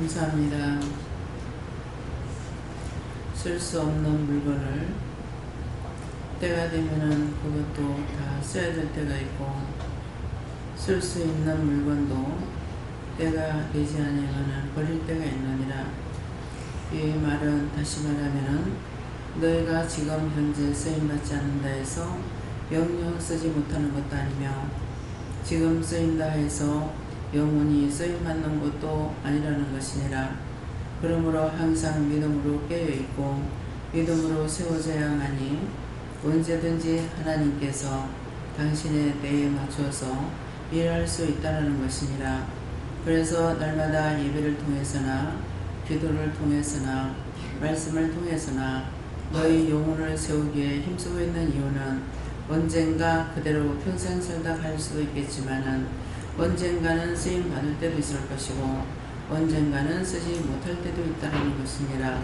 감사합니다. 쓸 수 없는 물건을 때가 되면은 그것도 다 써야 될 때가 있고, 쓸 수 있는 물건도 때가 되지 않으면은 버릴 때가 있느니라. 이 말은 다시 말하면은 너희가 지금 현재 쓰임받지 않는다 해서 영영 쓰지 못하는 것도 아니며, 지금 쓰인다 해서 영원히 쓰임받는 것도 아니라는 것이니라. 그러므로 항상 믿음으로 깨어있고 믿음으로 세워져야 하니, 언제든지 하나님께서 당신의 때에 맞춰서 일할 수 있다는 것이니라. 그래서 날마다 예배를 통해서나 기도를 통해서나 말씀을 통해서나 너희 영혼을 세우기에 힘쓰고 있는 이유는, 언젠가 그대로 평생 살다 갈 수도 있겠지만은 언젠가는 쓰임 받을 때도 있을 것이고 언젠가는 쓰지 못할 때도 있다는 것이니라.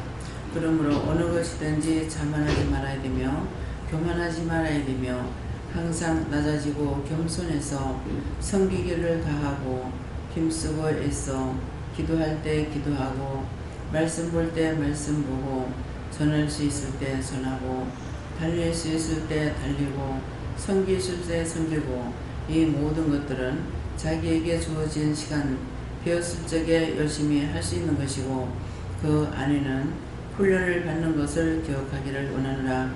그러므로 어느 것이든지 자만하지 말아야 되며 교만하지 말아야 되며, 항상 낮아지고 겸손해서 섬기기를 다하고 힘쓰고 애써 기도할 때 기도하고 말씀 볼 때 말씀 보고 전할 수 있을 때 전하고 달릴 수 있을 때 달리고 섬길 수 있을 때 섬기고, 이 모든 것들은 자기에게 주어진 시간 배웠을 적에 열심히 할 수 있는 것이고, 그 안에는 훈련을 받는 것을 기억하기를 원하노라.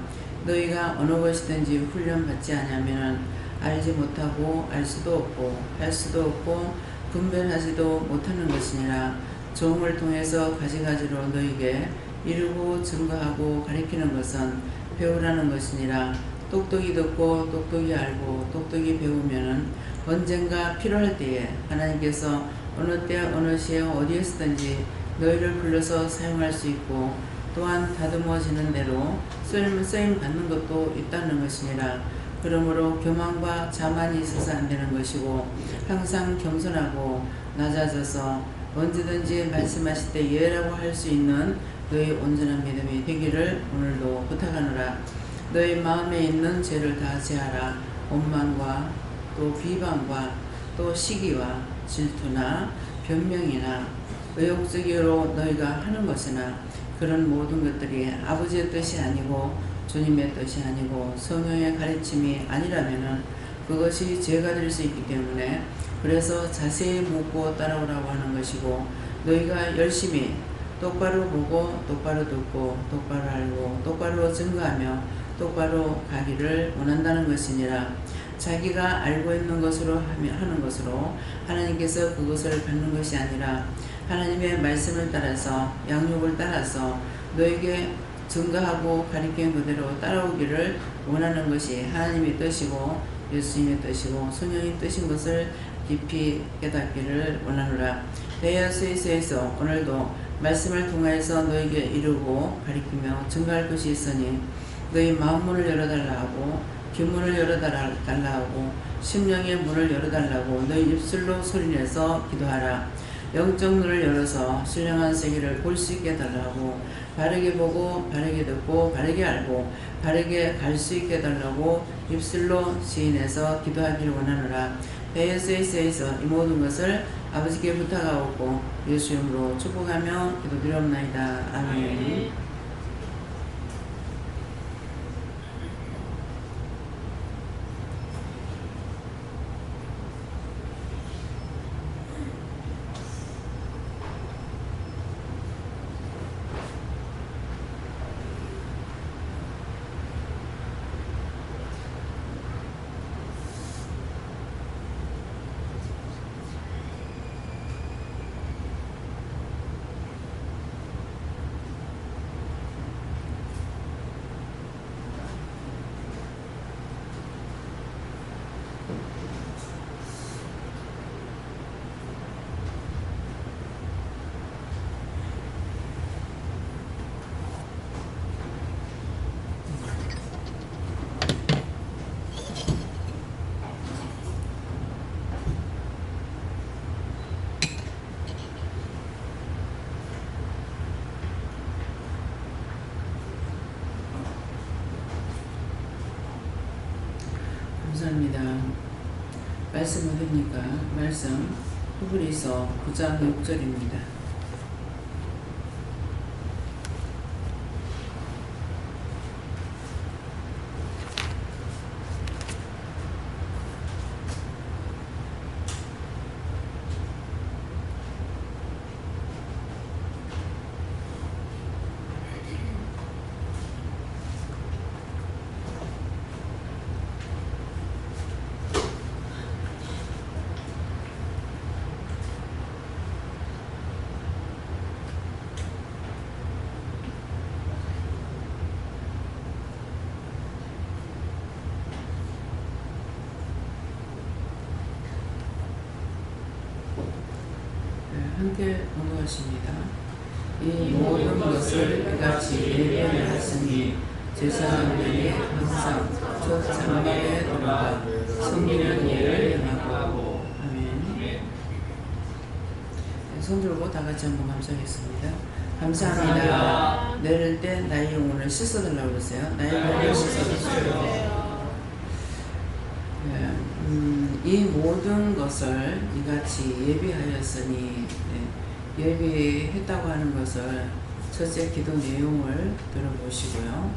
너희가 어느 것이든지 훈련받지 않으면 알지 못하고 알 수도 없고 할 수도 없고 분별하지도 못하는 것이니라. 종을 통해서 가지가지로 너희에게 이루고 증거하고 가리키는 것은 배우라는 것이니라. 똑똑히 듣고 똑똑히 알고 똑똑히 배우면은 언젠가 필요할 때에 하나님께서 어느 때 어느 시에 어디에서든지 너희를 불러서 사용할 수 있고, 또한 다듬어지는 대로 쓰임 받는 것도 있다는 것이니라. 그러므로 교만과 자만이 있어서 안 되는 것이고, 항상 겸손하고 낮아져서 언제든지 말씀하실 때 예라고 할 수 있는 너희 온전한 믿음이 되기를 오늘도 부탁하노라. 너희 마음에 있는 죄를 다 제하라. 원망과 또 비방과 또 시기와 질투나 변명이나 의욕적으로 너희가 하는 것이나 그런 모든 것들이 아버지의 뜻이 아니고 주님의 뜻이 아니고 성령의 가르침이 아니라면은 그것이 죄가 될 수 있기 때문에, 그래서 자세히 묻고 따라오라고 하는 것이고, 너희가 열심히 똑바로 보고 똑바로 듣고 똑바로 알고 똑바로 증거하며 똑바로 가기를 원한다는 것이니라. 자기가 알고 있는 것으로 하는 것으로 하나님께서 그것을 받는 것이 아니라, 하나님의 말씀을 따라서 양육을 따라서 너에게 증거하고 가리킨 그대로 따라오기를 원하는 것이 하나님의 뜻이고 예수님의 뜻이고 성령의 뜻인 것을 깊이 깨닫기를 원하노라. 베아스에서 오늘도 말씀을 통하여서 너에게 이루고 가리키며 증거할 것이 있으니, 너희 마음문을 열어달라 하고 귓문을 열어달라 하고 심령의 문을 열어달라고 너희 입술로 소리내서 기도하라. 영적 눈을 열어서 신령한 세계를 볼 수 있게 해달라고, 바르게 보고 바르게 듣고 바르게 알고 바르게 갈 수 있게 해달라고 입술로 시인해서 기도하기를 원하노라. 베에스에서 이 모든 것을 아버지께 부탁하고 예수 이름으로 축복하며 기도드리옵나이다. 아멘. 감사합니다. 말씀 어딥니까? 말씀 히브리서 9장 6절입니다. 함께 공부하십니다. 이 모든 것을 이같이 예배를 하시니 제사장들이 항상 첫 장막에 들어가 섬기는 예를 행하고. 아멘. 손 들고 다 같이 한번 감사하겠습니다. 감사합니다. 내릴 때 나의 영혼을 씻어달라고 그러세요. 나의 영혼을 씻어주세요. 이 모든 것을 이같이 예비하였으니, 예비했다고 하는 것을 첫째 기도 내용을 들어보시고요.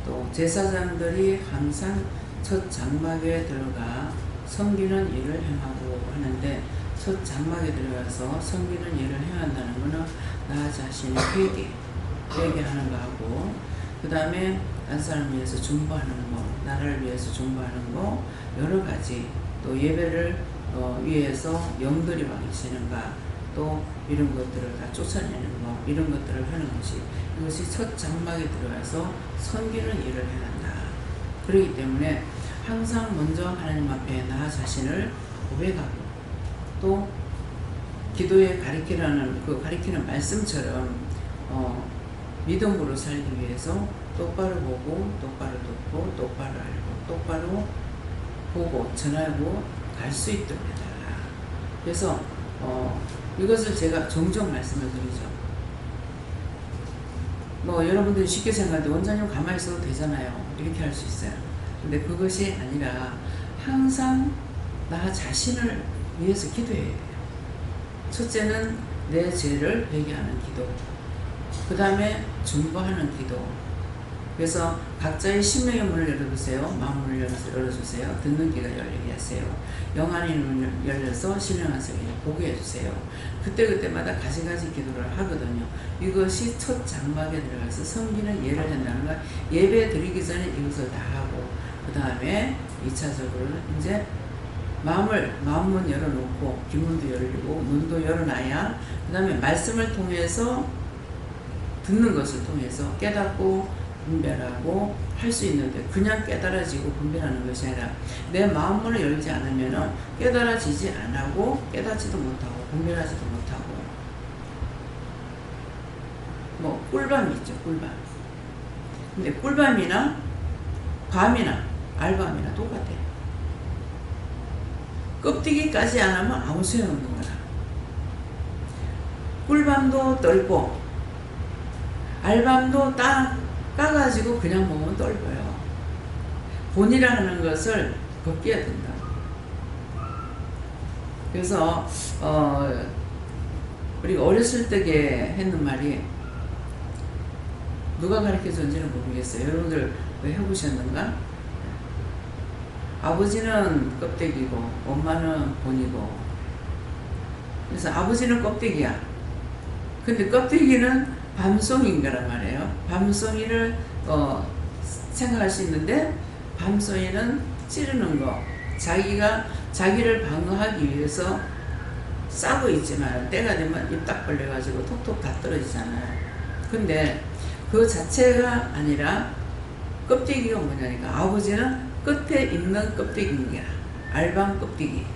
또 제사장들이 항상 첫 장막에 들어가 섬기는 일을 행하고 하는데, 첫 장막에 들어가서 섬기는 일을 행한다는 것은 나 자신의 회개하는 거 하고, 그 다음에 딴 사람을 위해서 중보하는 거, 나라를 위해서 중보하는 거, 여러 가지, 또 예배를 위해서 영들이 와 계시는가, 또 이런 것들을 다 쫓아내는 거, 이런 것들을 하는 것이, 이것이 첫 장막에 들어가서 섬기는 일을 해간다. 그렇기 때문에 항상 먼저 하나님 앞에 나 자신을 고백하고, 또 기도에 가리키는 말씀처럼 믿음으로 살기 위해서 똑바로 보고, 똑바로 듣고, 똑바로 알고, 똑바로 보고, 전하고 갈 수 있도록 해달라. 그래서 이것을 제가 종종 말씀을 드리죠. 여러분들이 쉽게 생각하는데 원장님 가만히 있어도 되잖아요. 이렇게 할 수 있어요. 근데 그것이 아니라 항상 나 자신을 위해서 기도해야 돼요. 첫째는 내 죄를 회개하는 기도, 그 다음에 중보하는 기도. 그래서 각자의 심령의 문을 열어주세요. 마음을 열어주세요. 듣는 귀가 열리게 하세요. 영안의 문을 열려서 신령한 세계를 보게 해주세요. 그때마다 가지가지 기도를 하거든요. 이것이 첫 장막에 들어가서 섬기는 예를 한다는 건, 예배 드리기 전에 이것을 다 하고, 그 다음에 2차적으로는 이제 마음문 열어놓고, 귀문도 열리고, 눈도 열어놔야, 그 다음에 말씀을 통해서, 듣는 것을 통해서 깨닫고, 분별하고 할 수 있는데, 그냥 깨달아지고 분별하는 것이 아니라 내 마음문을 열지 않으면 깨달아지지 않고, 깨닫지도 못하고 분별하지도 못하고, 꿀밤이 있죠. 꿀밤. 근데 꿀밤이나 밤이나 알밤이나 똑같아요. 껍데기까지 안 하면 아무 소용없는 거라. 꿀밤도 떫고 알밤도 까가지고 그냥 먹으면 떫어요. 본이라는 것을 벗겨야 된다. 그래서 우리가 어렸을 때에 했는 말이, 누가 가르쳐줬는지는 모르겠어요. 여러분들 왜 해보셨는가? 아버지는 껍데기고 엄마는 본이고, 그래서 아버지는 껍데기야. 근데 껍데기는 밤송이인 거란 말이에요. 밤송이를 생각할 수 있는데, 밤송이는 찌르는 거, 자기를 방어하기 위해서 싸고 있지만 때가 되면 입 딱 벌려가지고 톡톡 다 떨어지잖아요. 근데 그 자체가 아니라 껍데기가 뭐냐니까, 아버지는 끝에 있는 껍데기인 거야. 알밤 껍데기.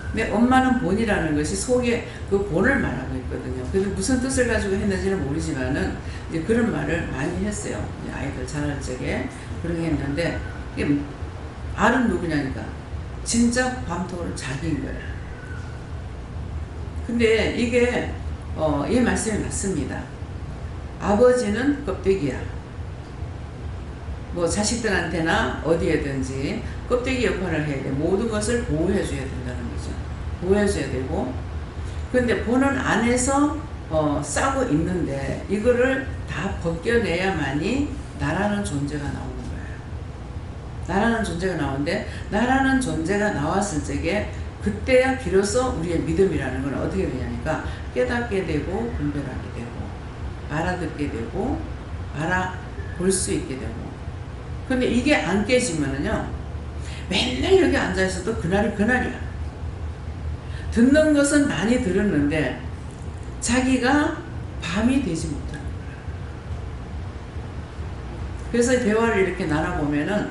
근데 엄마는 본이라는 것이 속에 그 본을 말하고 있거든요. 그래서 무슨 뜻을 가지고 했는지는 모르지만은 이제 그런 말을 많이 했어요. 아이들 자랄 적에 그렇게 했는데, 이게 알은 누구냐니까, 진짜 밤토를 자기인 거야. 근데 이게 이 말씀이 맞습니다. 아버지는 껍데기야. 자식들한테나 어디에든지 껍데기 역할을 해야 돼. 모든 것을 보호해 줘야 된다는 거죠. 보호해 줘야 되고, 그런데 본은 안에서 싸고 있는데, 이거를 다 벗겨내야만이 나라는 존재가 나오는 거예요. 나라는 존재가 나오는데, 나라는 존재가 나왔을 적에 그때야 비로소 우리의 믿음이라는 건 어떻게 되냐니까, 깨닫게 되고 분별하게 되고 알아듣게 되고 알아볼 수 있게 되고. 근데 이게 안 깨지면은요, 맨날 여기 앉아있어도 그날이 그날이야. 듣는 것은 많이 들었는데 자기가 밤이 되지 못하는 거야. 그래서 대화를 이렇게 나눠보면은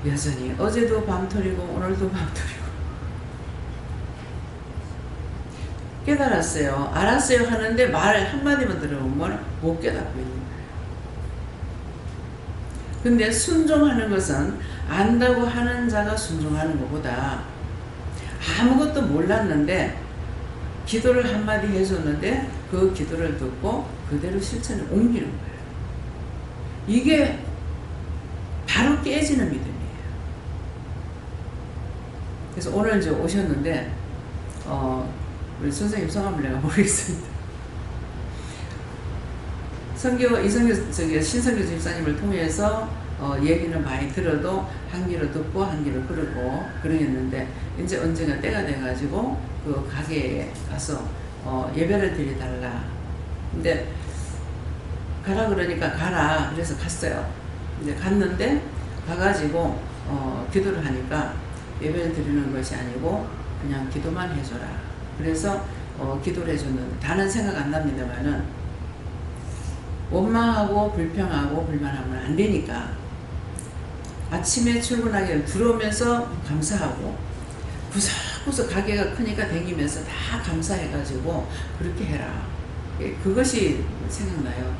여전히 어제도 밤토리고 오늘도 밤토리고, 깨달았어요. 알았어요 하는데 말 한마디만 들어보면 못 깨닫고 있는 거예요. 근데 순종하는 것은 안다고 하는 자가 순종하는 것보다 아무것도 몰랐는데 기도를 한마디 해줬는데 그 기도를 듣고 그대로 실천에 옮기는 거예요. 이게 바로 깨지는 믿음이에요. 그래서 오늘 이제 오셨는데 우리 선생님 성함을 내가 모르겠습니다. 이성규 신성규 집사님을 통해서 얘기는 많이 들어도 한 귀로 듣고 한 귀로 그러고 그러겠는데 이제 언젠가 때가 돼가지고 그 가게에 가서 예배를 드려달라. 근데 가라 그러니까 가라. 그래서 갔어요. 이제 갔는데 가가지고 기도를 하니까 예배를 드리는 것이 아니고 그냥 기도만 해줘라. 그래서 기도를 해줬는데 다른 생각 안 납니다만은 원망하고 불평하고 불만하면 안 되니까 아침에 출근하기 들어오면서 감사하고 구석구석 가게가 크니까 다니면서 다 감사해가지고 그렇게 해라. 그것이 생각나요.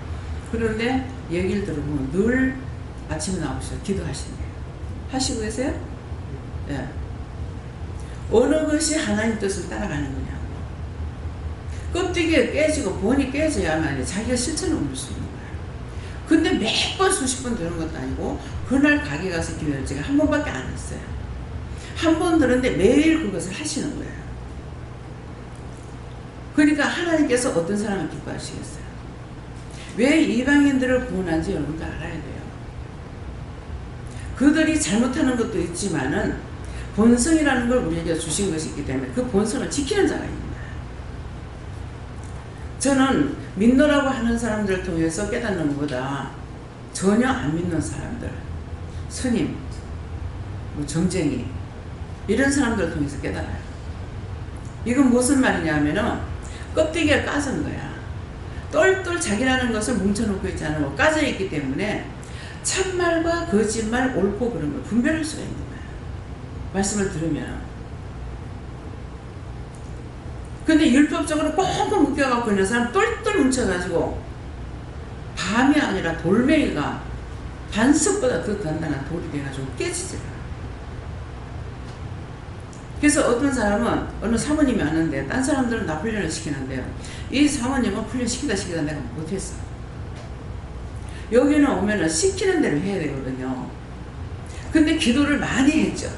그런데 얘기를 들어보면 늘 아침에 나오셔서 기도하신대요. 하시고 계세요? 네. 어느 것이 하나님 뜻을 따라가는 거냐고. 껍데기가 깨지고 본이 깨져야만 자기가 실천을 옮길 수 있는 거예요. 근데 매번 수십 번 들은 것도 아니고 그날 가게 가서 기도를 제가 한 번밖에 안 했어요. 한 번 들었는데 매일 그것을 하시는 거예요. 그러니까 하나님께서 어떤 사람을 기뻐하시겠어요? 왜 이방인들을 구원한지 여러분도 알아야 돼요. 그들이 잘못하는 것도 있지만은 본성이라는 걸 우리에게 주신 것이 있기 때문에 그 본성을 지키는 자가 있는 거예요. 저는 믿노라고 하는 사람들을 통해서 깨닫는 것보다 전혀 안 믿는 사람들, 스님, 정쟁이 이런 사람들을 통해서 깨달아요. 이건 무슨 말이냐면은 껍데기가 까진 거야. 똘똘 자기라는 것을 뭉쳐놓고 있지 않고 까져 있기 때문에 참말과 거짓말, 옳고 그른 걸 분별할 수가 있는 거예요. 말씀을 들으면. 근데 율법적으로 꽁꽁 묶여갖고 있는 사람 똘똘 뭉쳐가지고 밤이 아니라 돌멩이가 반석보다 더 단단한 돌이 돼가지고 깨지질 않아요. 그래서 어떤 사람은 어느 사모님이 하는데 딴 사람들은 나 훈련을 시키는데요. 이 사모님은 훈련 시키다 내가 못했어. 여기는 오면은 시키는 대로 해야 되거든요. 근데 기도를 많이 했죠.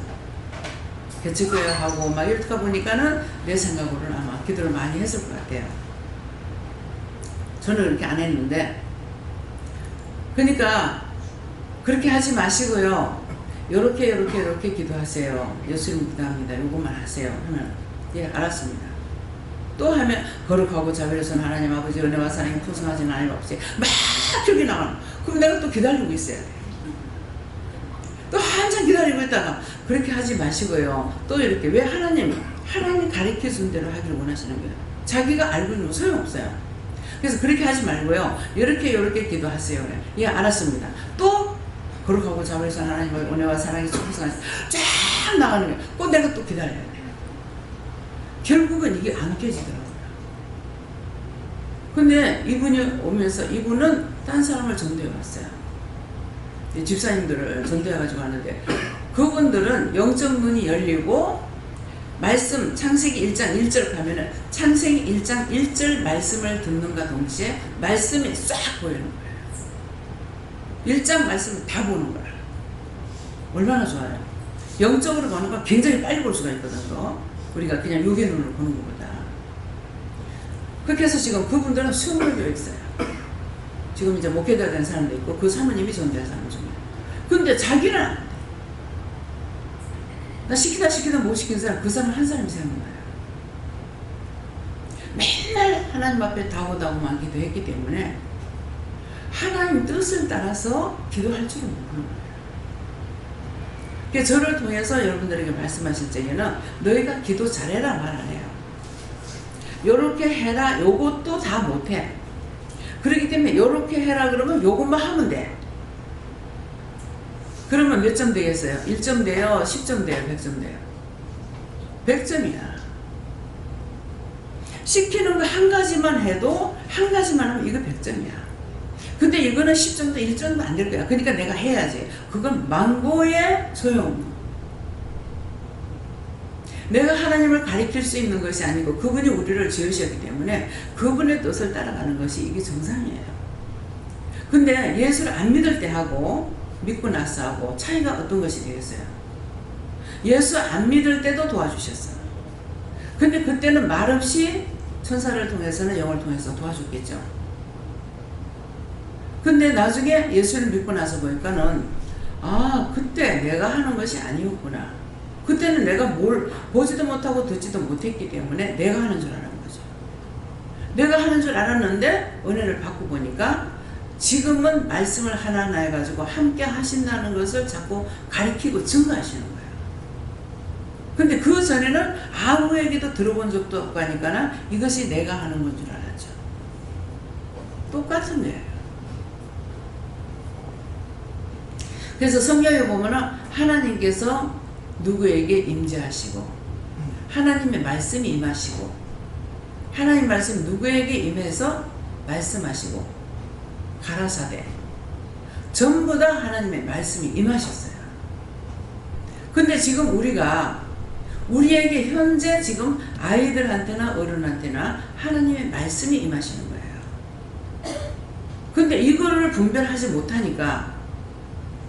개척교회 하고 막 이렇다 보니까는 내 생각으로는 아마 기도를 많이 했을 것 같아요. 저는 그렇게 안 했는데, 그러니까 그렇게 하지 마시고요. 요렇게 기도하세요. 예수님 기도합니다. 요것만 하세요. 하면 예 알았습니다. 또 하면 거룩하고 자비로운 하나님 아버지 은혜와 사랑이 풍성하신 하나님 아버지 막 저기 나가는. 그럼 내가 또 기다리고 있어야 돼. 또 한참 기다리고 있다가 그렇게 하지 마시고요. 또 이렇게 왜 하나님 가르쳐 준 대로 하기를 원하시는 거예요. 자기가 알고 있는 거 소용없어요. 그래서 그렇게 하지 말고요. 이렇게 기도하세요. 예 알았습니다. 또 거룩하고 자비로운 하나님의 은혜와 사랑이 풍성하신 쫙 나가는 거예요. 꼭 내가 또 기다려야 돼요. 결국은 이게 안 깨지더라고요. 근데 이분이 오면서 이분은 딴 사람을 전도해 왔어요. 집사님들을 전도해가지고 하는데 그분들은 영적 눈이 열리고 말씀 창세기 1장 1절 가면은 창세기 1장 1절 말씀을 듣는가 동시에 말씀이 싹 보이는 거예요. 1장 말씀을 다 보는 거야. 얼마나 좋아요. 영적으로 보는 건 굉장히 빨리 볼 수가 있거든요. 우리가 그냥 육의 눈으로 보는 것보다. 그렇게 해서 지금 그분들은 20명 있어요. 지금 이제 목회자가 된 사람도 있고 그 사모님이 전도한 사람 중에. 근데 자기는 안 돼. 나 시키다 못 시킨 사람 그 사람 한 사람이 생각나요. 맨날 하나님 앞에 다고다고만 기도했기 때문에 하나님 뜻을 따라서 기도할 줄은 모르는 거예요. 그래서 저를 통해서 여러분들에게 말씀하실 때에는 너희가 기도 잘해라 말 안 해요. 요렇게 해라 요것도 다 못해. 그렇기 때문에 요렇게 해라 그러면 요것만 하면 돼. 그러면 몇 점 되겠어요? 1점 돼요? 10점 돼요? 100점 돼요? 100점이야. 시키는 거 한 가지만 해도, 한 가지만 하면 이거 100점이야. 근데 이거는 10점도 1점도 안 될 거야. 그러니까 내가 해야지. 그건 망고의 소용. 내가 하나님을 가리킬 수 있는 것이 아니고 그분이 우리를 지으셨기 때문에 그분의 뜻을 따라가는 것이 이게 정상이에요. 근데 예수를 안 믿을 때 하고 믿고 나서 하고 차이가 어떤 것이 되겠어요? 예수 안 믿을 때도 도와주셨어요. 근데 그때는 말없이 천사를 통해서는 영을 통해서 도와줬겠죠. 근데 나중에 예수를 믿고 나서 보니까는 그때 내가 하는 것이 아니었구나. 그때는 내가 뭘 보지도 못하고 듣지도 못했기 때문에 내가 하는 줄 알았는 거죠. 내가 하는 줄 알았는데 은혜를 받고 보니까 지금은 말씀을 하나하나 해가지고 함께 하신다는 것을 자꾸 가리키고 증거하시는 거예요. 근데 그 전에는 아무에게도 들어본 적도 없고 하니까 이것이 내가 하는 건 줄 알았죠. 똑같은 거예요. 그래서 성경에 보면은 하나님께서 누구에게 임재하시고 하나님의 말씀이 임하시고 하나님 말씀 누구에게 임해서 말씀하시고 가라사대 전부 다 하나님의 말씀이 임하셨어요. 근데 지금 우리에게 현재 지금 아이들한테나 어른한테나 하나님의 말씀이 임하시는 거예요. 근데 이거를 분별하지 못하니까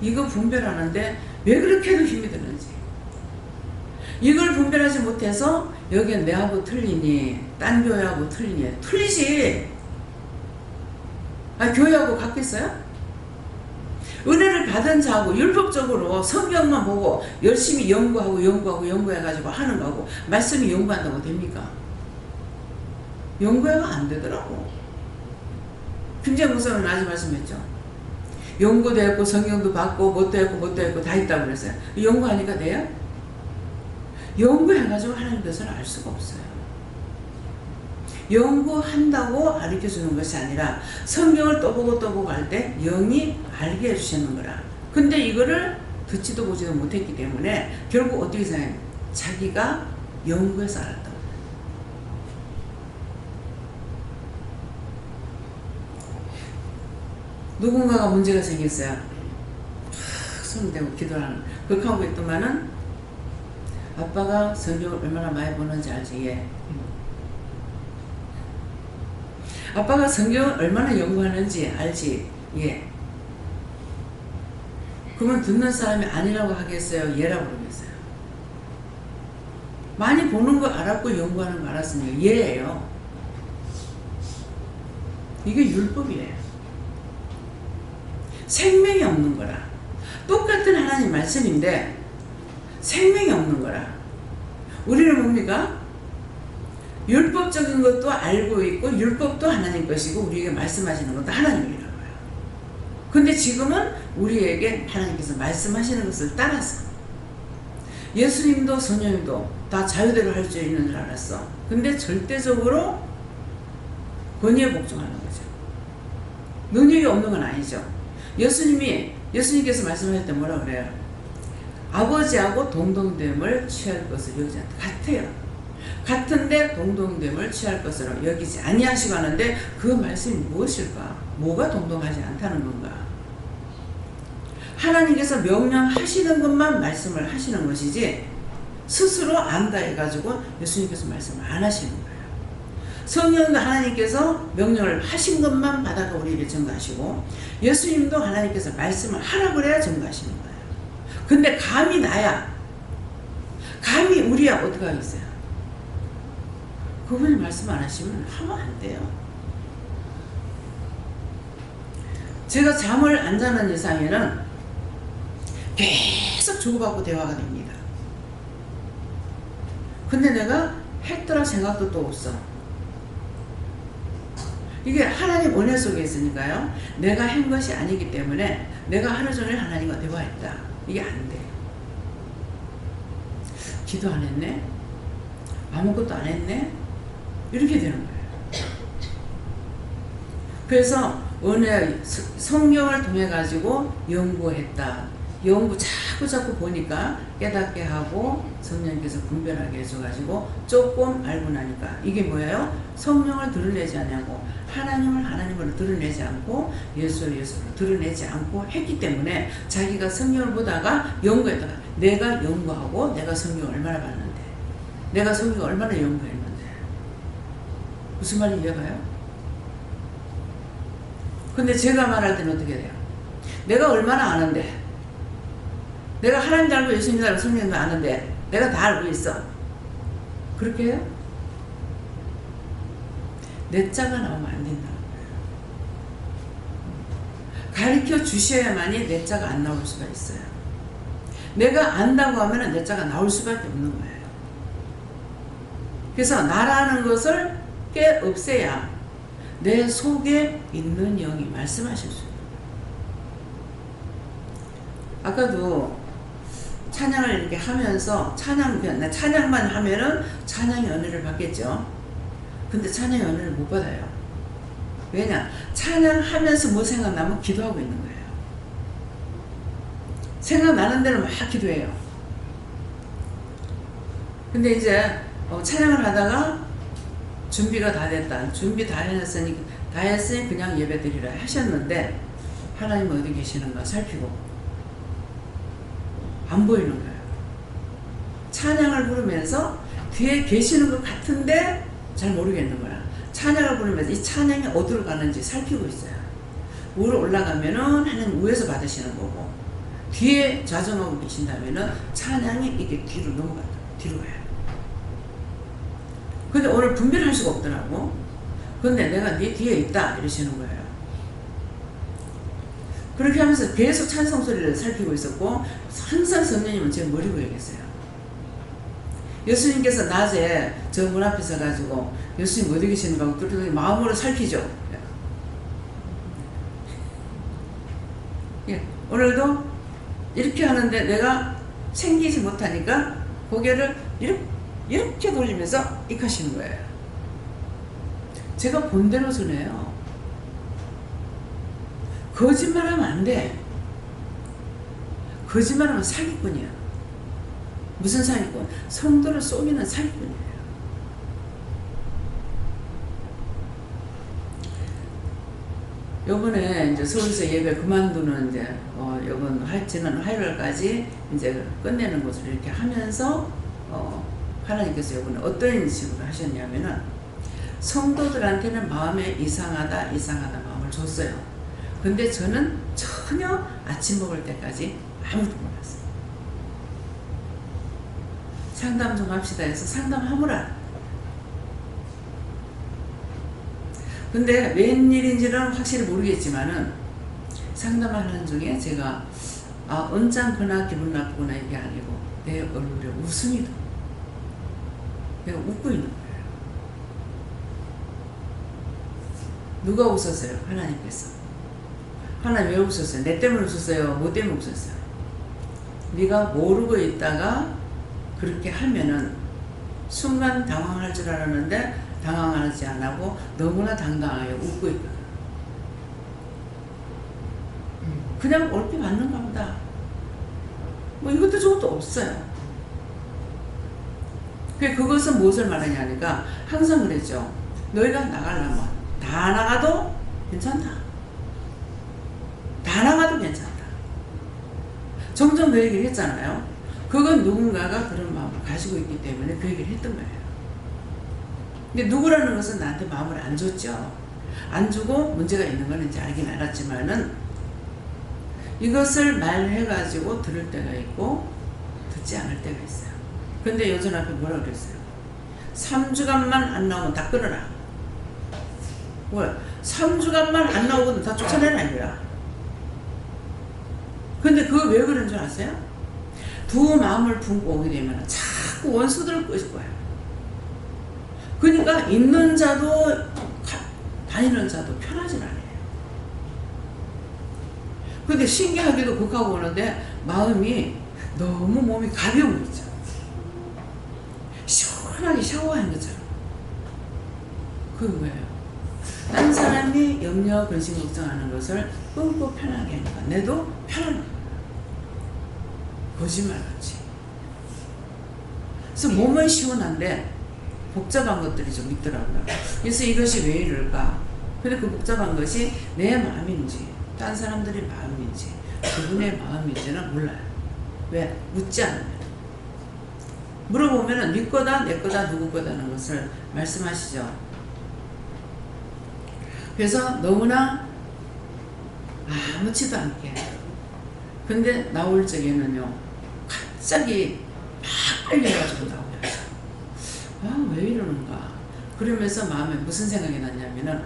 이거 분별하는데 왜 그렇게 해도 힘이 드는지 이걸 분별하지 못해서 여기는 내하고 틀리니 딴 교회하고 틀리니 틀리지. 교회하고 같겠어요? 은혜를 받은 자하고 율법적으로 성경만 보고 열심히 연구해가지고 하는 거하고 말씀이 연구한다고 됩니까? 연구해가 안 되더라고. 김재현 목사는 아직 말씀했죠. 연구도 했고 성경도 받고 뭣도 했고 다 있다고 그랬어요. 연구하니까 돼요? 연구해가지고 하나님 뜻을 알 수가 없어요. 연구한다고 가르쳐주는 것이 아니라 성경을 또 보고 할 때 영이 알게 해주시는 거라. 근데 이거를 듣지도 보지도 못했기 때문에 결국 어떻게 생각해요? 자기가 연구해서 알았다고. 누군가가 문제가 생겼어요. 손 대고 기도하는 그렇게 하고 있더만은 아빠가 성경을 얼마나 많이 보는지 알지? 예. 아빠가 성경을 얼마나 연구하는지 알지? 예. 그러면 듣는 사람이 아니라고 하겠어요? 예라고 그러겠어요? 많이 보는 거 알았고 연구하는 거 알았으니까 예예요. 이게 율법이에요. 생명이 없는 거라. 똑같은 하나님 말씀인데 생명이 없는 거라. 우리는 뭡니까? 율법적인 것도 알고 있고 율법도 하나님 것이고 우리에게 말씀하시는 것도 하나님이라고요. 근데 지금은 우리에게 하나님께서 말씀하시는 것을 따라서 예수님도 성령님도 다 자유대로 할 수 있는 줄 알았어. 근데 절대적으로 권위에 복종하는 거죠. 능력이 없는 건 아니죠. 예수님께서 말씀하실 때 뭐라 그래요? 아버지하고 동등됨을 취할 것을 여기지 않다. 같아요. 같은데 동등됨을 취할 것으로 여기지 아니하시고 하는데 그 말씀이 무엇일까? 뭐가 동등하지 않다는 건가? 하나님께서 명령하시는 것만 말씀을 하시는 것이지 스스로 안다 해가지고 예수님께서 말씀을 안 하시는 거예요. 성령도 하나님께서 명령을 하신 것만 받아가 우리에게 증거하시고 예수님도 하나님께서 말씀을 하라 그래야 증거하시는 거예요. 근데 감히 나야 감히 우리야 어떻게 하겠어요? 그분이 말씀 안 하시면 하면 안 돼요. 제가 잠을 안 자는 이상에는 계속 주고받고 대화가 됩니다. 근데 내가 했더라 생각도 또 없어. 이게 하나님 은혜 속에 있으니까요. 내가 한 것이 아니기 때문에 내가 하루 종일 하나님과 대화했다. 이게 안 돼. 기도 안 했네? 아무것도 안 했네? 이렇게 되는 거예요. 그래서 은혜, 성경을 통해 가지고 연구했다. 연구 자꾸 보니까 깨닫게 하고 성령님께서 분별하게 해줘가지고 조금 알고 나니까 이게 뭐예요? 성령을 드러내지 않냐고, 하나님을 하나님으로 드러내지 않고 예수를 예수로 드러내지 않고 했기 때문에 자기가 성경을 보다가 연구했다가 내가 연구하고 내가 성경을 얼마나 봤는데, 내가 성경을 얼마나 연구했는데, 무슨 말인지 이해가요? 근데 제가 말할 때는 어떻게 돼요? 내가 얼마나 아는데, 내가 하나님도 알고 예수님도 알고 성령도 아는데 내가 다 알고 있어. 그렇게 해요? 내 자가 나오면 안 된다는 거예요. 가르쳐 주셔야만이 내 자가 안 나올 수가 있어요. 내가 안다고 하면 내 자가 나올 수밖에 없는 거예요. 그래서 나라는 것을 깨 없애야 내 속에 있는 영이 말씀하실 수 있어요. 아까도 찬양을 이렇게 하면서 찬양만 하면은 찬양의 은혜를 받겠죠. 근데 찬양의 은혜를 못 받아요. 왜냐? 찬양하면서 뭐 생각나면 기도하고 있는 거예요. 생각나는 대로 막 기도해요. 근데 이제 찬양을 하다가 준비가 다 됐다. 준비 다 했으니 그냥 예배 드리라 하셨는데 하나님 어디 계시는가 살피고 안 보이는 거예요. 찬양을 부르면서 뒤에 계시는 것 같은데 잘 모르겠는 거야. 찬양을 부르면서 이 찬양이 어디로 가는지 살피고 있어요. 위로 올라가면은 하나님 위에서 받으시는 거고, 뒤에 좌정하고 계신다면은 찬양이 이게 뒤로 넘어가요. 뒤로 가요. 근데 오늘 분별할 수가 없더라고. 근데 내가 네 뒤에 있다 이러시는 거예요. 그렇게 하면서 계속 찬송 소리를 살피고 있었고 항상 성령님은 제 머리 위에 계세요. 예수님께서 낮에 저 문 앞에 서가지고 예수님 어디 계시는가 뚜렷하게 마음으로 살피죠. 예, 오늘도 이렇게 하는데 내가 챙기지 못하니까 고개를 이렇게 돌리면서 익하시는 거예요. 제가 본대로 서네요. 거짓말하면 안 돼. 거짓말하면 사기꾼이야. 무슨 사기꾼? 성도를 속이는 사기꾼이에요. 요번에 이제 서울에서 예배 그만두는 이제 요번 지난 화요일까지 이제 끝내는 것을 이렇게 하면서 하나님께서 요번에 어떤 식으로 하셨냐면은 성도들한테는 마음에 이상하다 마음을 줬어요. 근데 저는 전혀 아침 먹을 때까지 아무도 몰랐어요. 상담 좀 합시다 해서 상담하무라. 근데 웬일인지는 확실히 모르겠지만은 상담하는 중에 제가 언짢거나 기분 나쁘거나 이게 아니고 내 얼굴에 웃음이 나. 내가 웃고 있는 거예요. 누가 웃었어요? 하나님께서. 하나님 왜 웃었어요? 내 때문에 웃었어요? 뭐 때문에 웃었어요? 네가 모르고 있다가 그렇게 하면은 순간 당황할 줄 알았는데 당황하지 않고 너무나 당당하게 웃고 있거든. 그냥 옳게 받는가 보다. 뭐 이것도 저것도 없어요. 그것은 무엇을 말하냐니까 항상 그랬죠. 너희가 나가려면 다 나가도 괜찮다. 다 나가도 괜찮다. 종종 그 얘기를 했잖아요. 그건 누군가가 그런 마음을 가지고 있기 때문에 그 얘기를 했던 거예요. 근데 누구라는 것은 나한테 마음을 안 줬죠. 안 주고 문제가 있는 건 이제 알긴 알았지만은 이것을 말해가지고 들을 때가 있고 듣지 않을 때가 있어요. 근데 여전 앞에 뭐라 그랬어요? 3주간만 안 나오면 다 끊어라. 뭐야? 3주간만 안 나오고는 다 쫓아내라 이거야. 근데 그거 왜 그런 줄 아세요? 두 마음을 품고 오게 되면 자꾸 원수들을 꼬실 거예요. 그러니까 있는 자도 다니는 자도 편하진 않아요. 근데 신기하게도 극하고 오는데 마음이 너무 몸이 가벼운 거 있죠. 시원하게 샤워하는 것처럼. 그게 뭐예요? 딴 사람이 염려, 근심, 걱정하는 것을 뿜고 편하게 하니까 내도 편한 거예요. 거짓말같이. 그래서 몸은 시원한데 복잡한 것들이 좀 있더라고요. 그래서 이것이 왜 이럴까? 근데 그 복잡한 것이 내 마음인지 딴 사람들의 마음인지 그분의 마음인지는 몰라요. 왜? 묻지 않으면. 물어보면 네 거다 내 거다 누구 거다는 것을 말씀하시죠. 그래서 너무나 아무렇지도 않게. 근데 나올 적에는요 갑자기 막 빨려가지고 나오죠. 왜 이러는가. 그러면서 마음에 무슨 생각이 났냐면은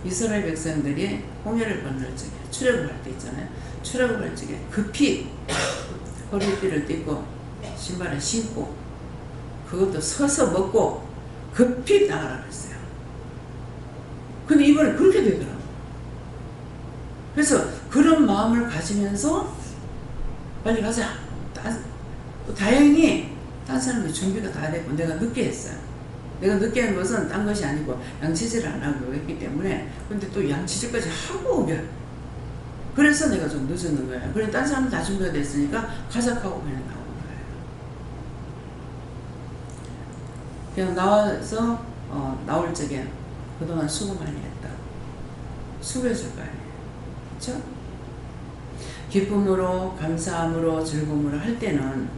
이스라엘 백성들이 홍해를 건널 적에 출애굽할 때 있잖아요. 출애굽할 적에 급히 허리띠를 띠고 신발을 신고 그것도 서서 먹고 급히 나가라 그랬어요. 근데 이번에 그렇게 되더라고요. 그래서 그런 마음을 가지면서 빨리 가자. 다행히 딴 사람이 준비가 다 됐고 내가 늦게 했어요. 내가 늦게 한 것은 딴 것이 아니고 양치질을 안 하고 했기 때문에. 근데 또 양치질까지 하고 오게. 그래서 내가 좀 늦었는 거예요. 그래 딴 사람은 다 준비가 됐으니까 가자하고 그냥 나온 거예요. 그냥 나와서 나올 적에 그동안 수고 많이 했다. 수고해줄 거 아니에요. 그렇죠? 기쁨으로 감사함으로 즐거움으로 할 때는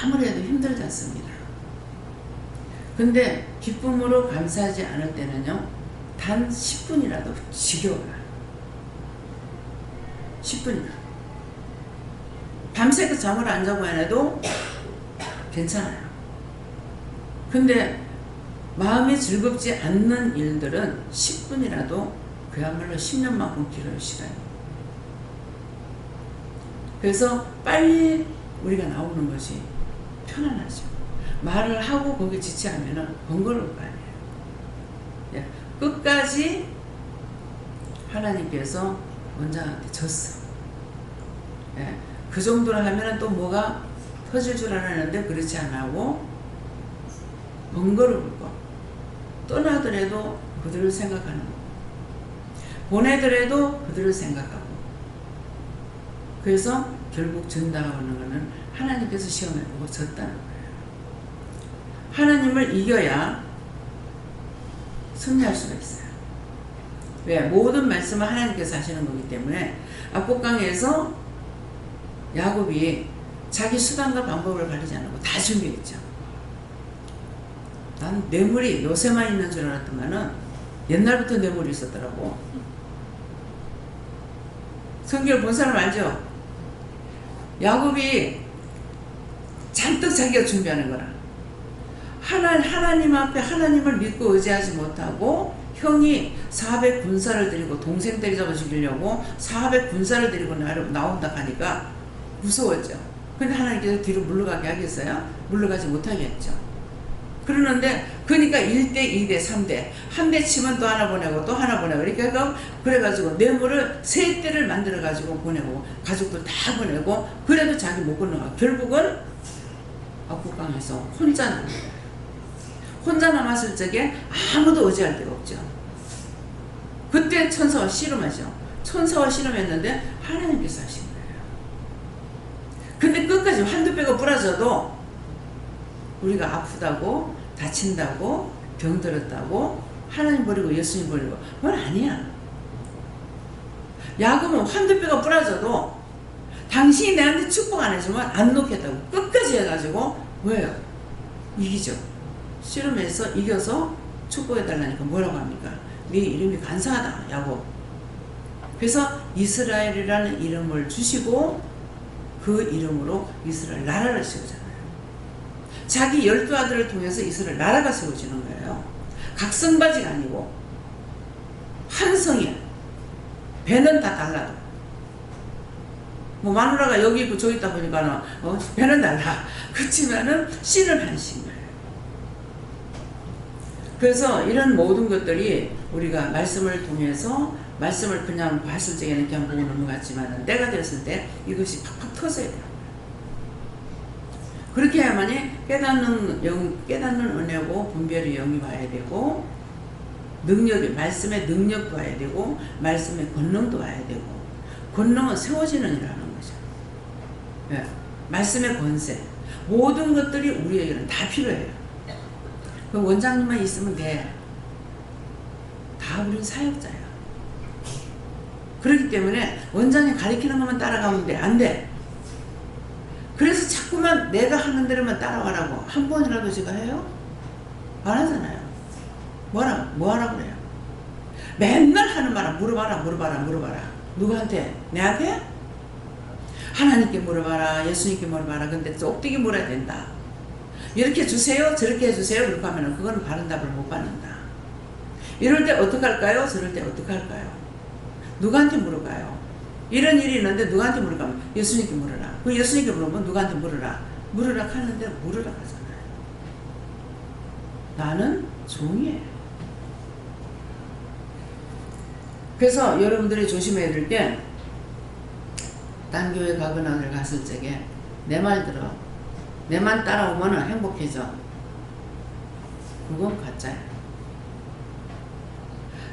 아무래도 힘들지 않습니다. 근데 기쁨으로 감사하지 않을 때는요 단 10분이라도 지겨워요. 10분이나 밤새도 잠을 안 자고 안 해도 괜찮아요. 근데 마음이 즐겁지 않는 일들은 10분이라도 그야말로 10년만큼 길어요. 시간이. 그래서 빨리 우리가 나오는 것이 편안하죠. 말을 하고 거기에 지체하면 번거로울 거 아니에요. 예, 끝까지 하나님께서 원장한테 졌어. 예, 그 정도로 하면 또 뭐가 터질 줄 알았는데 그렇지 않아 하고 번거로울 거. 떠나더라도 그들을 생각하는 거. 보내더라도 그들을 생각하고. 그래서 결국 전다고 하는 것은 하나님께서 시험을 보고 졌다는 거예요. 하나님을 이겨야 승리할 수가 있어요. 왜? 모든 말씀을 하나님께서 하시는 거기 때문에. 압곡강에서 야곱이 자기 수단과 방법을 가리지 않고 다 준비했죠. 난 뇌물이 요새만 있는 줄 알았더만은 옛날부터 뇌물이 있었더라고. 성경을 본 사람 알죠? 야곱이 잔뜩 자기가 준비하는 거라. 하나님 앞에 하나님을 믿고 의지하지 못하고 형이 400 군사를 데리고 동생 때리잡아 죽이려고 400 군사를 데리고 나온다 하니까 무서웠죠. 근데 하나님께서 뒤로 물러가게 하겠어요? 물러가지 못하게 했죠. 그러는데 그러니까 1대 2대 3대 한 대 치면 또 하나 보내고 또 하나 보내고 이렇게 그래가지고 뇌물을 3대를 만들어가지고 보내고 가족들 다 보내고 그래도 자기 못 건너가. 결국은 압곡강에서 혼자 남은 거예요. 혼자 남았을 적에 아무도 의지할 데가 없죠. 그때 천사와 씨름하죠. 천사와 씨름했는데 하나님께서 하신 거예요. 근데 끝까지 한두 뼈가 부러져도 우리가 아프다고 다친다고 병들었다고 하나님 버리고 예수님 버리고 그건 아니야. 야곱은 한두 뼈가 부러져도 당신이 내한테 축복 안 해주면 안 놓겠다고 끝까지 해가지고 뭐예요? 이기죠. 씨름해서 이겨서 축복해달라니까 뭐라고 합니까? 네 이름이 간사하다 야곱. 그래서 이스라엘이라는 이름을 주시고 그 이름으로 이스라엘 나라를 세우잖아요. 자기 12아들을 통해서 이스라엘 나라가 세워지는 거예요. 각성바지가 아니고 한 성이야. 배는 다 달라도 뭐 마누라가 여기 있고 저기 있다 보니까 배는 달라. 그렇지만은 씨를 하신 거예요. 그래서 이런 모든 것들이 우리가 말씀을 통해서 말씀을 그냥 봤을 적에는 그냥 보고 넘어갔지만 때가 됐을 때 이것이 팍팍 터져야 돼요. 그렇게 해야만이 깨닫는 은혜고 분별의 영이 와야 되고 능력이 말씀의 능력도 와야 되고 말씀의 권능도 와야 되고 권능은 세워지는 일을 하는 거죠. 예. 말씀의 권세, 모든 것들이 우리에게는 다 필요해요. 그 원장님만 있으면 돼. 다 우린 사역자야. 그렇기 때문에 원장님 가르치는 것만 따라가면 돼. 안 돼. 그래서 자꾸만 내가 하는 대로만 따라가라고. 한 번이라도 제가 해요? 안 하잖아요. 뭐 하라고 그래요? 맨날 하는 말은 물어봐라. 누구한테? 내한테? 하나님께 물어봐라. 예수님께 물어봐라. 근데 쏙되게 물어야 된다. 이렇게 주세요. 저렇게 해주세요. 이렇게 하면 그건 바른 답을 못 받는다. 이럴 때 어떡할까요? 저럴 때 어떡할까요? 누구한테 물어봐요? 이런 일이 있는데 누구한테 물어가면 예수님께 물어라. 그 예수님께 물어보면 누구한테 물어라. 물으라 하는데 물으라 하잖아요. 나는 종이에요. 그래서 여러분들이 조심해야 될 게, 딴 교회 가거나 어딜 갔을 적에 내 말 들어. 내 말 따라오면 행복해져. 그건 가짜야.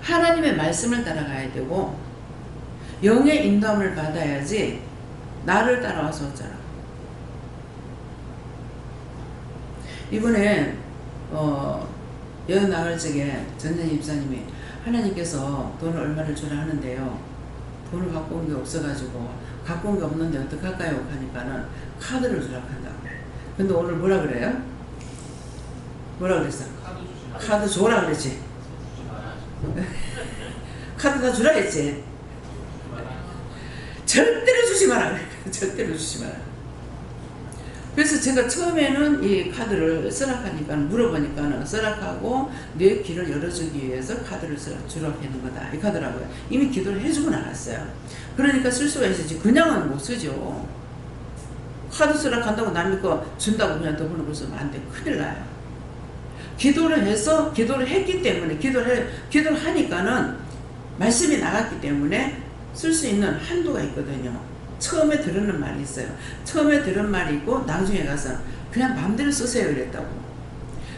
하나님의 말씀을 따라가야 되고 영의 인도함을 받아야지 나를 따라와서 어쩌라. 이번에 여행 나갈 적에 전현 집사님이 하나님께서 돈을 얼마를 주라 하는데요. 돈을 갖고 온 게 없어가지고 갖고 온 게 없는데 어떡할까요? 하니까는 카드를 주라 한다고. 근데 오늘 뭐라 그래요? 뭐라 그랬어? 카드 줘라 그랬지. 카드 다 주라 했지. 절대로 주지 마라. 절대로 주지 마라. 그래서 제가 처음에는 이 카드를 쓰라하니까 물어보니까는 쓰라하고 내 길을 열어주기 위해서 카드를 주라고 하는 거다. 이 카드라고요. 이미 기도를 해주고 나갔어요. 그러니까 쓸 수가 있었지. 그냥은 못 쓰죠. 카드 쓰라한다고 남이 거 준다고 그냥 더 쓰면 안 돼. 큰일 나요. 기도를 해서 기도를 했기 때문에 기도를 하니까는 말씀이 나갔기 때문에 쓸 수 있는 한도가 있거든요. 처음에 들은 말이 있어요. 처음에 들은 말이 있고 나중에 가서 그냥 마음대로 쓰세요 이랬다고.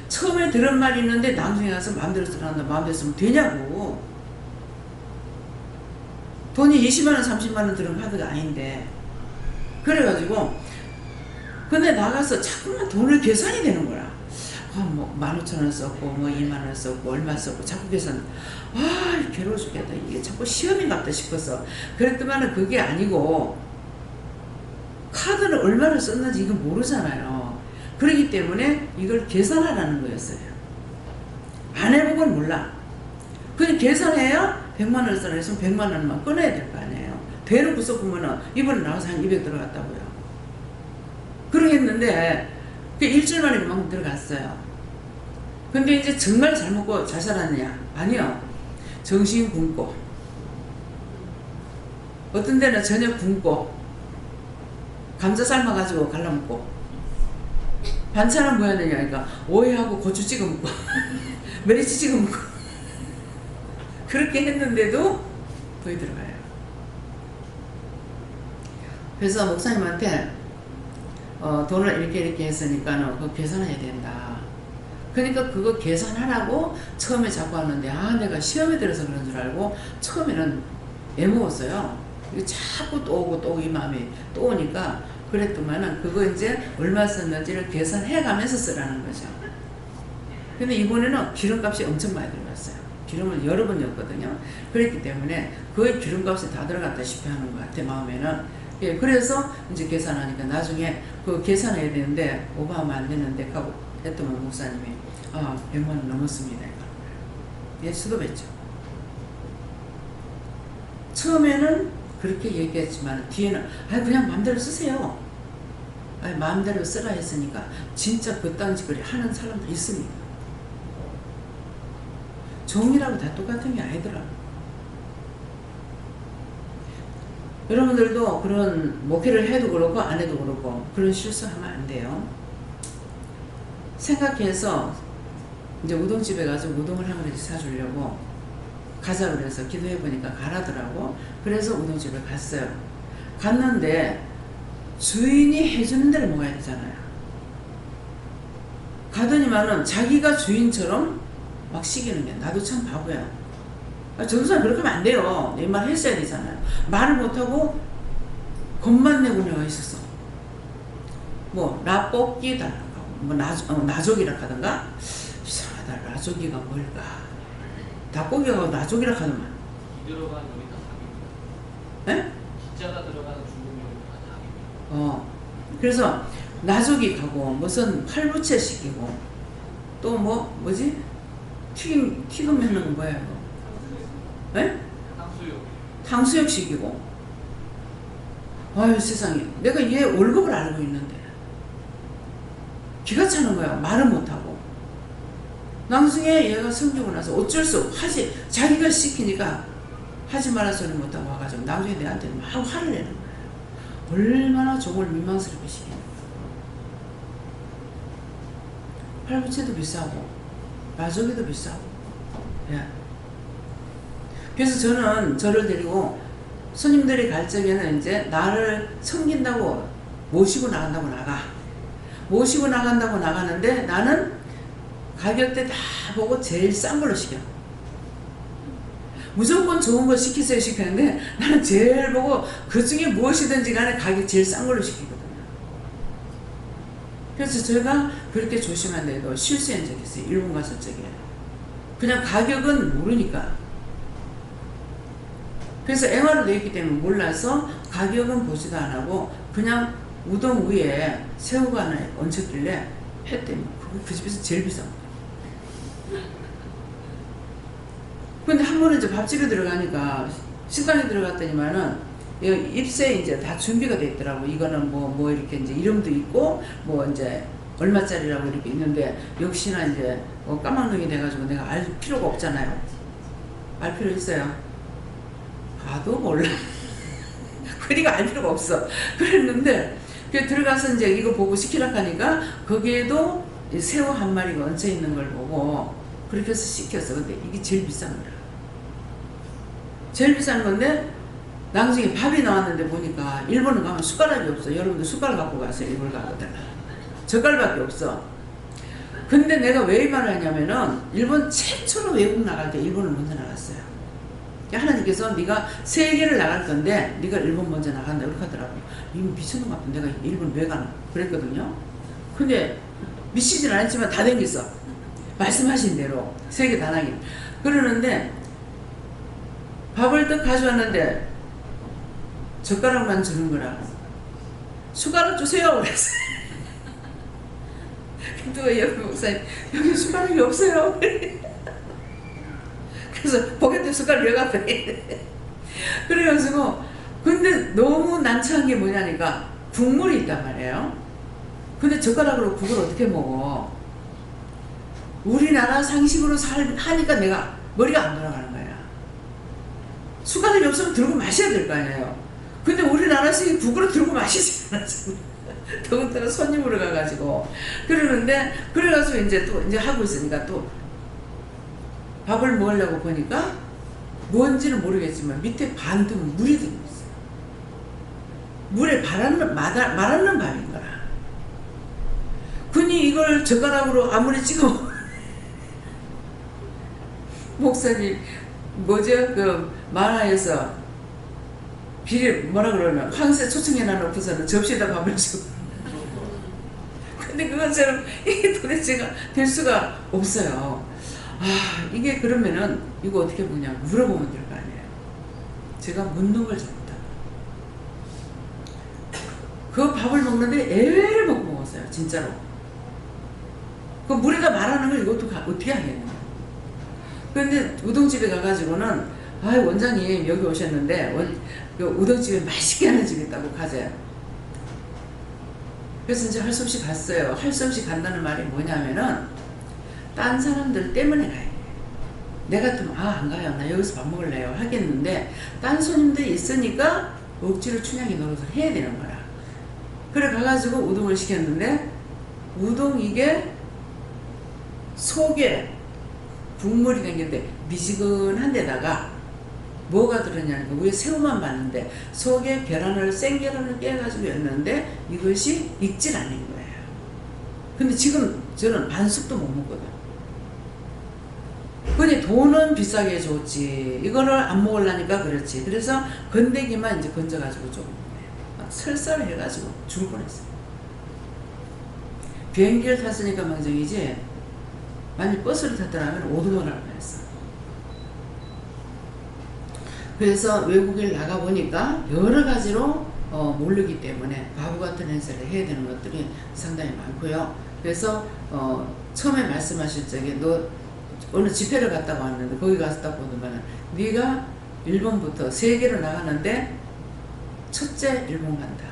처음에 들은 말이 있는데 나중에 가서 마음대로 쓰라는데 마음대로 쓰면 되냐고. 돈이 20만원 30만원 들은 카드가 아닌데. 그래가지고 근데 나가서 자꾸만 돈을 계산이 되는 거야. 뭐 15,000원 썼고 뭐 2만원 썼고 얼마 썼고 자꾸 계산. 괴로워 죽겠다. 이게 자꾸 시험인가 보다 싶어서 그랬더만은 그게 아니고 카드를 얼마를 썼는지 이거 모르잖아요. 그렇기 때문에 이걸 계산하라는 거였어요. 안 해보고는 몰라. 그냥 계산해야 100만원을 써라 했으면 100만원만 꺼내야 될 거 아니에요. 대놓고 썼으면 이번에 나와서 한 200 들어갔다고요. 그러겠는데 그 일주일 만에 그만큼 들어갔어요. 근데 이제 정말 잘 먹고 잘 살았느냐? 아니요. 정신 굶고 어떤 데는 저녁 굶고 감자 삶아가지고 갈라먹고 반찬은 뭐였느냐 그러니까 오이하고 고추 찍어 먹고 메리치 찍어 먹고 그렇게 했는데도 거의 들어가요. 그래서 목사님한테 돈을 이렇게 했으니까 그거 계산해야 된다. 그러니까 그거 계산하라고 처음에 자꾸 하는데 내가 시험에 들어서 그런 줄 알고 처음에는 애먹었어요. 자꾸 또 오고 이 마음이 또 오니까 그랬더만은 그거 이제 얼마 썼는지를 계산해 가면서 쓰라는 거죠. 근데 이번에는 기름값이 엄청 많이 들어갔어요. 기름을 여러 번 넣었거든요. 그랬기 때문에 거의 기름값이 다 들어갔다시피 하는 것 같아 마음에는. 예, 그래서 이제 계산하니까 나중에 그 계산해야 되는데 오버하면 안 되는데 하고 했더만 목사님이 100만원 넘었습니다. 예, 수도했죠. 처음에는 그렇게 얘기했지만 뒤에는 그냥 마음대로 쓰세요. 마음대로 쓰라 했으니까 진짜 그딴 짓을 하는 사람도 있습니다. 종이라고 다 똑같은 게 아니더라. 여러분들도 그런 목회를 해도 그렇고 안 해도 그렇고 그런 실수하면 안 돼요. 생각해서 이제 우동집에 가서 우동을 한 그릇 사주려고 가자 그래서 기도해보니까 가라더라고. 그래서 우동집에 갔어요. 갔는데 주인이 해주는 데를 먹어야 되잖아요. 가더니만은 자기가 주인처럼 막 시키는 게 나도 참 바보야. 전도사는 그렇게 하면 안 돼요. 내 말 했어야 되잖아요. 말을 못하고 겁만 내고 나가 있었어. 뭐 라볶이 달라고 뭐 나족이라 하던가. 이상하다. 나족이가 뭘까? 닭고기가 나족이라 하더만. 들어간 요리 다 닭입니다. 에? 기자가 들어가는 중국 요리 다 닭입니다. 그래서 나족이 가고 무슨 팔부채 시키고 또 뭐지? 튀김 했는 건 뭐야 이거? 에? 탕수육. 탕수육 시키고. 아유 세상에, 내가 얘 월급을 알고 있는데 기가 차는 거야. 말은 못하고. 나중에 얘가 성기고 나서 어쩔 수 없이 자기가 시키니까 하지 말라 소리 못하고 와가지고 나중에 내한테 막 화를 내는 거야. 얼마나 종을 민망스럽게 시키는 거야. 팔부채도 비싸고 나조기도 비싸고. 예. 그래서 저는 저를 데리고 손님들이 갈 적에는 이제 나를 섬긴다고 모시고 나간다고 모시고 나간다고 나가는데 나는 가격대 다 보고 제일 싼 걸로 시켜. 무조건 좋은 거 시키세요 시켰는데 나는 제일 보고 그 중에 무엇이든지 간에 가격 제일 싼 걸로 시키거든요. 그래서 제가 그렇게 조심한데도 실수한 적이 있어요. 일본 갔을 적에. 그냥 가격은 모르니까. 그래서 앵화로 되어 있기 때문에 몰라서 가격은 보지도 안 하고 그냥 우동 위에 새우가 하나 얹혔길래 했더니 그 집에서 제일 비싼 거예요. 근데 한 번은 이제 밥집에 들어가니까 식당에 들어갔더니만은 입세 이제 다 준비가 돼 있더라고. 이거는 뭐 이렇게 이제 이름도 있고 뭐 이제 얼마짜리라고 이렇게 있는데 역시나 이제 까막눈이 돼가지고 내가 알 필요가 없잖아요. 알 필요 있어요? 봐도 몰라. 그러니까 알 필요가 없어. 그랬는데 들어가서 이제 이거 보고 시키라 하니까 거기에도 새우 한 마리가 얹혀 있는 걸 보고 그렇게 해서 시켰어. 근데 이게 제일 비싼 거야. 제일 비싼 건데 나중에 밥이 나왔는데 보니까 일본에 가면 숟가락이 없어. 여러분들 숟가락 갖고 가세요. 일본 가거든. 젓갈밖에 없어. 근데 내가 왜 이 말을 하냐면은 일본 최초로 외국 나갈 때 일본을 먼저 나갔어요. 하나님께서 네가 세계를 나갈 건데 네가 일본 먼저 나간다 이렇게 하더라고. 이거 미친놈 같은 내가 일본 왜 가나 그랬거든요. 근데 미치진 않았지만 다 댕겼어. 말씀하신 대로 세계 다나기. 그러는데 밥을 딱 가져왔는데 젓가락만 주는 거라. 숟가락 주세요 그랬어. 누가 옆에 목사님 여기 숟가락이 없어요. 그래서 포켓에 숟가락 여갖고 그래가지고 근데 너무 난처한 게 뭐냐니까 국물이 있단 말이에요. 근데 젓가락으로 국을 어떻게 먹어. 우리나라 상식으로 하니까 내가 머리가 안 돌아가는 거야. 숟가락이 없으면 들고 마셔야 될 거 아니에요. 근데 우리나라식이 국으로 들고 마시지 않았잖아. 더군다나 손님으로 가가지고 그러는데 그래가지고 이제 또 이제 하고 있으니까 또 밥을 먹으려고 보니까 뭔지는 모르겠지만 밑에 반틈은 물이 들어 있어요. 물에 말았는 밥인 거야. 그니 이걸 젓가락으로 아무리 찍어 목사님 뭐죠? 그 만화에서 비리 뭐라 그러면 황새 초청해 놔놓고서는 접시에다 밥을 주고 근데 그것처럼 이게 도대체가 될 수가 없어요. 아 이게 그러면은 이거 어떻게 보냐 물어보면 될 거 아니에요. 제가 묻는 걸 잘못하고 그 밥을 먹는데 애를 먹고 먹었어요. 진짜로. 그 물에다 말하는 걸 이것도 어떻게 하겠냐. 근데 우동집에 가가지고는 아 원장님 여기 오셨는데 그 우동집에 맛있게 하는 집이 있다고 가재요. 그래서 이제 할 수 없이 갔어요. 할 수 없이 간다는 말이 뭐냐면은 딴 사람들 때문에 가요. 내가 같으면 안 가요. 나 여기서 밥 먹을래요. 하겠는데 딴 손님들이 있으니까 억지로 춘향이 노릇을 해야 되는 거야. 그래 가가지고 우동을 시켰는데 우동 이게 속에 국물이 생겼는데 미지근한 데다가 뭐가 들었냐니까 위에 새우만 봤는데 속에 계란을 생계란을 깨가지고 였는데 이것이 익질 않는 거예요. 근데 지금 저는 반숙도 못 먹거든. 근데 돈은 비싸게 줬지 이거를 안 먹으려니까 그렇지. 그래서 건더기만 이제 건져가지고 좀 설사를 해가지고 죽을 뻔했어요. 비행기를 탔으니까 망정이지 만약 버스를 탔더라면 오두막을 뻔했어. 그래서 외국에 나가보니까 여러 가지로 모르기 때문에 바보 같은 행세를 해야 되는 것들이 상당히 많고요. 그래서 처음에 말씀하실 적에 너 어느 집회를 갔다고 왔는데 거기 가서 딱 보더만 네가 일본부터 세계로 나가는데 첫째 일본 간다.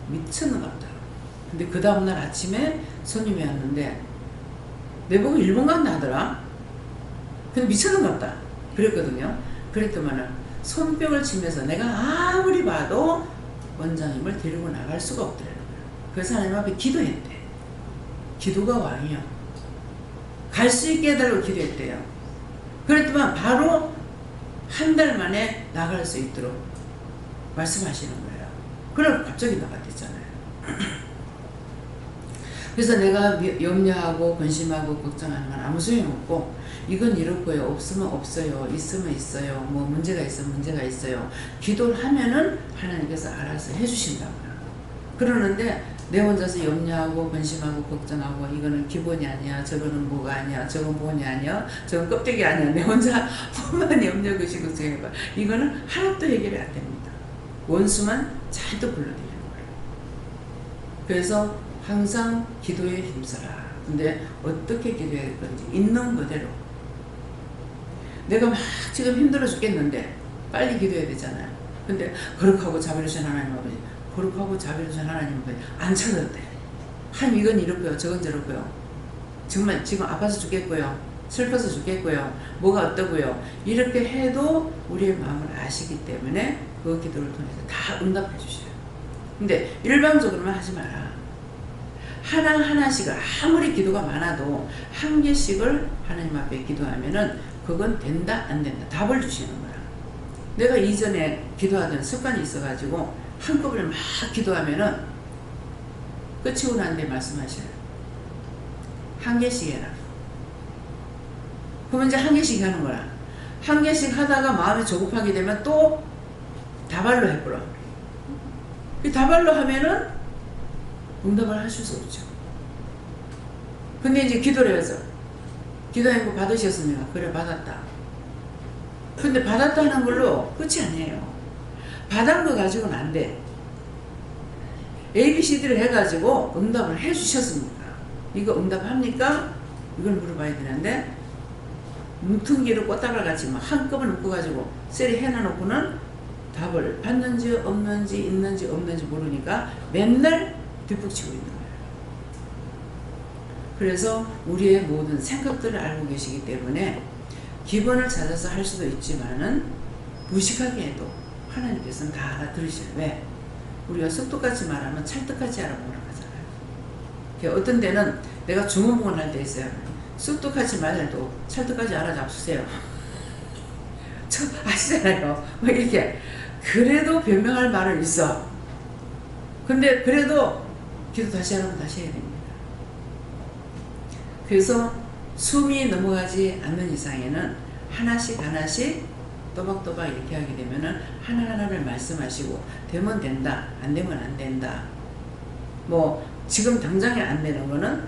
미쳤는 것 같다. 근데 그 다음날 아침에 손님이 왔는데 내보고 일본 간다 하더라. 근데 미쳤는 것 같다. 그랬거든요. 그랬더만은 손뼉을 치면서 내가 아무리 봐도 원장님을 데리고 나갈 수가 없더라는 거예요. 그래서 하나님 앞에 기도했대. 기도가 왕이요. 갈 수 있게 해달라고 기도했대요. 그랬더만 바로 한 달 만에 나갈 수 있도록 말씀하시는 거예요. 그럼 갑자기 나갔댔잖아요. 그래서 내가 염려하고 근심하고 걱정하는 건 아무 소용이 없고 이건 이렇고요. 없으면 없어요. 있으면 있어요. 뭐 문제가 있으면 문제가 있어요. 기도를 하면은 하나님께서 알아서 해주신다고요. 그러는데 내 혼자서 염려하고 근심하고 걱정하고 이거는 기본이 아니야. 저거는 뭐가 아니야. 저건 뭐냐 아니야. 저건 껍데기 아니야. 내 혼자 뭐만 염려 근심 걱정해봐. 이거는 하나도 해결이 안 됩니다. 원수만 잔뜩 불러들이는 거예요. 그래서 항상 기도에 힘써라. 근데 어떻게 기도해야 될 건지 있는 그대로. 내가 막 지금 힘들어 죽겠는데 빨리 기도해야 되잖아요. 근데 거룩하고 자비로우신 하나님 아버지, 거룩하고 자비로우신 하나님 아버지 안 찾아도 돼. 한 이건 이렇고요. 저건 저렇고요. 정말 지금 아파서 죽겠고요. 슬퍼서 죽겠고요. 뭐가 어떠고요. 이렇게 해도 우리의 마음을 아시기 때문에 그 기도를 통해서 다 응답해 주셔요. 근데 일방적으로만 하지 마라. 하나하나씩 아무리 기도가 많아도 한 개씩을 하나님 앞에 기도하면은 그건 된다 안 된다 답을 주시는 거야. 내가 이전에 기도하던 습관이 있어가지고 한꺼번에 막 기도하면은 끝이고 난 뒤에 말씀하셔요. 한 개씩 해라. 그러면 이제 한 개씩 하는 거야. 한 개씩 하다가 마음이 조급하게 되면 또 다발로 해보라. 이 다발로 하면은 응답을 하실 수 없죠. 근데 이제 기도를 해서 기도한 거 받으셨습니까? 그래 받았다. 근데 받았다 하는 걸로 끝이 아니에요. 받은 거 가지고는 안 돼. ABCD를 해가지고 응답을 해주셨습니까? 이거 응답합니까? 이걸 물어봐야 되는데 뭉퉁기로 꽃다발 같이 막 한꺼번에 묶어가지고 셀이 해놔놓고는 답을 받는지 없는지 있는지 없는지 모르니까 맨날 뒷북치고 있는 거예요. 그래서 우리의 모든 생각들을 알고 계시기 때문에 기본을 찾아서 할 수도 있지만은 무식하게 해도 하나님께서는 다 알아들으셔요. 왜? 우리가 쑥떡같이 말하면 찰떡같이 알아보라고 하잖아요. 어떤 데는 내가 중원봉을 할 때 있어요. 쑥떡같이 말해도 찰떡같이 알아잡수세요. 저 아시잖아요. 뭐 이렇게 그래도 변명할 말은 있어. 근데 그래도 기도 다시 하라면 다시 해야 됩니다. 그래서 숨이 넘어가지 않는 이상에는 하나씩 하나씩 또박또박 이렇게 하게 되면은 하나하나를 말씀하시고 되면 된다, 안 되면 안 된다. 뭐 지금 당장에 안 되는 거는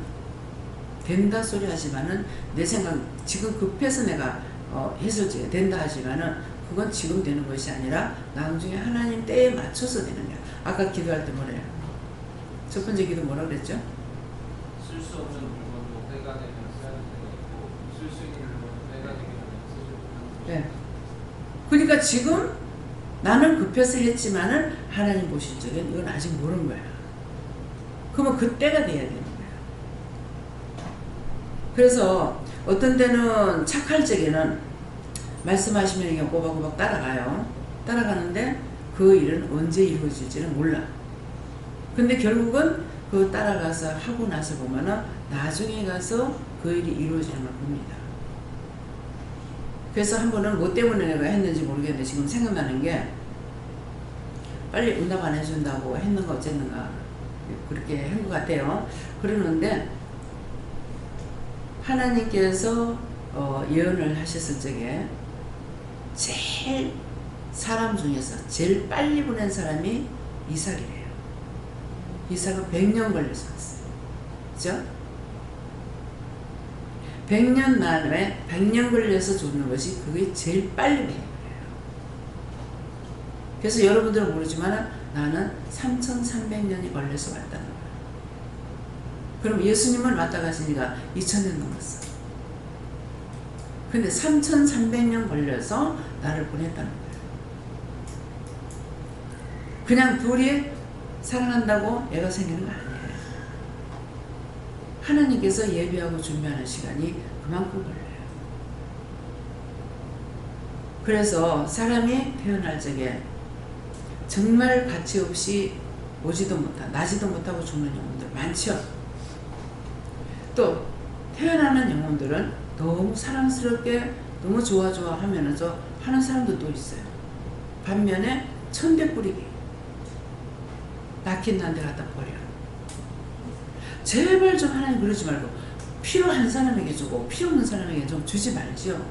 된다 소리 하지만은 내 생각 지금 급해서 내가 했을지 된다 하지만은 그건 지금 되는 것이 아니라 나중에 하나님 때에 맞춰서 되는 거야. 아까 기도할 때 뭐래요? 첫 번째 기도 뭐라 그랬죠? 쓸 수 없는 물건도 때가 되면 써야 되는 거고 쓸 수 있는 물건도 때가 되면 쓰지 못하는 네. 그러니까 지금 나는 급해서 했지만은 하나님 보실 적엔 이건 아직 모르는 거야. 그러면 그때가 돼야 되는 거야. 그래서 어떤 때는 착할 적에는 말씀하시면 그냥 꼬박꼬박 따라가요. 따라가는데 그 일은 언제 이루어질지는 몰라. 근데 결국은 그 따라가서 하고 나서 보면은 나중에 가서 그 일이 이루어지는 걸 봅니다. 그래서 한 번은 뭐 때문에 내가 했는지 모르겠는데 지금 생각나는 게 빨리 응답 안 해준다고 했는가 어쨌는가 그렇게 한 것 같아요. 그러는데 하나님께서 예언을 하셨을 적에 제일 사람 중에서 제일 빨리 보낸 사람이 이삭이래요. 이삭은 100년 걸려서 왔어요. 그죠? 100년 만에 100년 걸려서 죽는 것이 그게 제일 빨리 되는 거예요. 그래서 여러분들은 모르지만 나는 3300년이 걸려서 왔다는 거예요. 그럼 예수님은 왔다 가시니까 2000년 넘었어. 근데 3300년 걸려서 나를 보냈다는 거예요. 그냥 둘이 사랑한다고 애가 생기는 거 아니에요. 하나님께서 예비하고 준비하는 시간이 그만큼 걸려요. 그래서 사람이 태어날 적에 정말 가치 없이 오지도 못하고 나지도 못하고 죽는 영혼들 많죠. 또 태어나는 영혼들은 너무 사랑스럽게 너무 좋아 하면서 하는 사람도 또 있어요. 반면에 천대뿌리기 낳긴 난 데 갖다 버려. 제발 좀 하나님 그러지 말고 필요한 사람에게 주고 필요 없는 사람에게 좀 주지 말지요.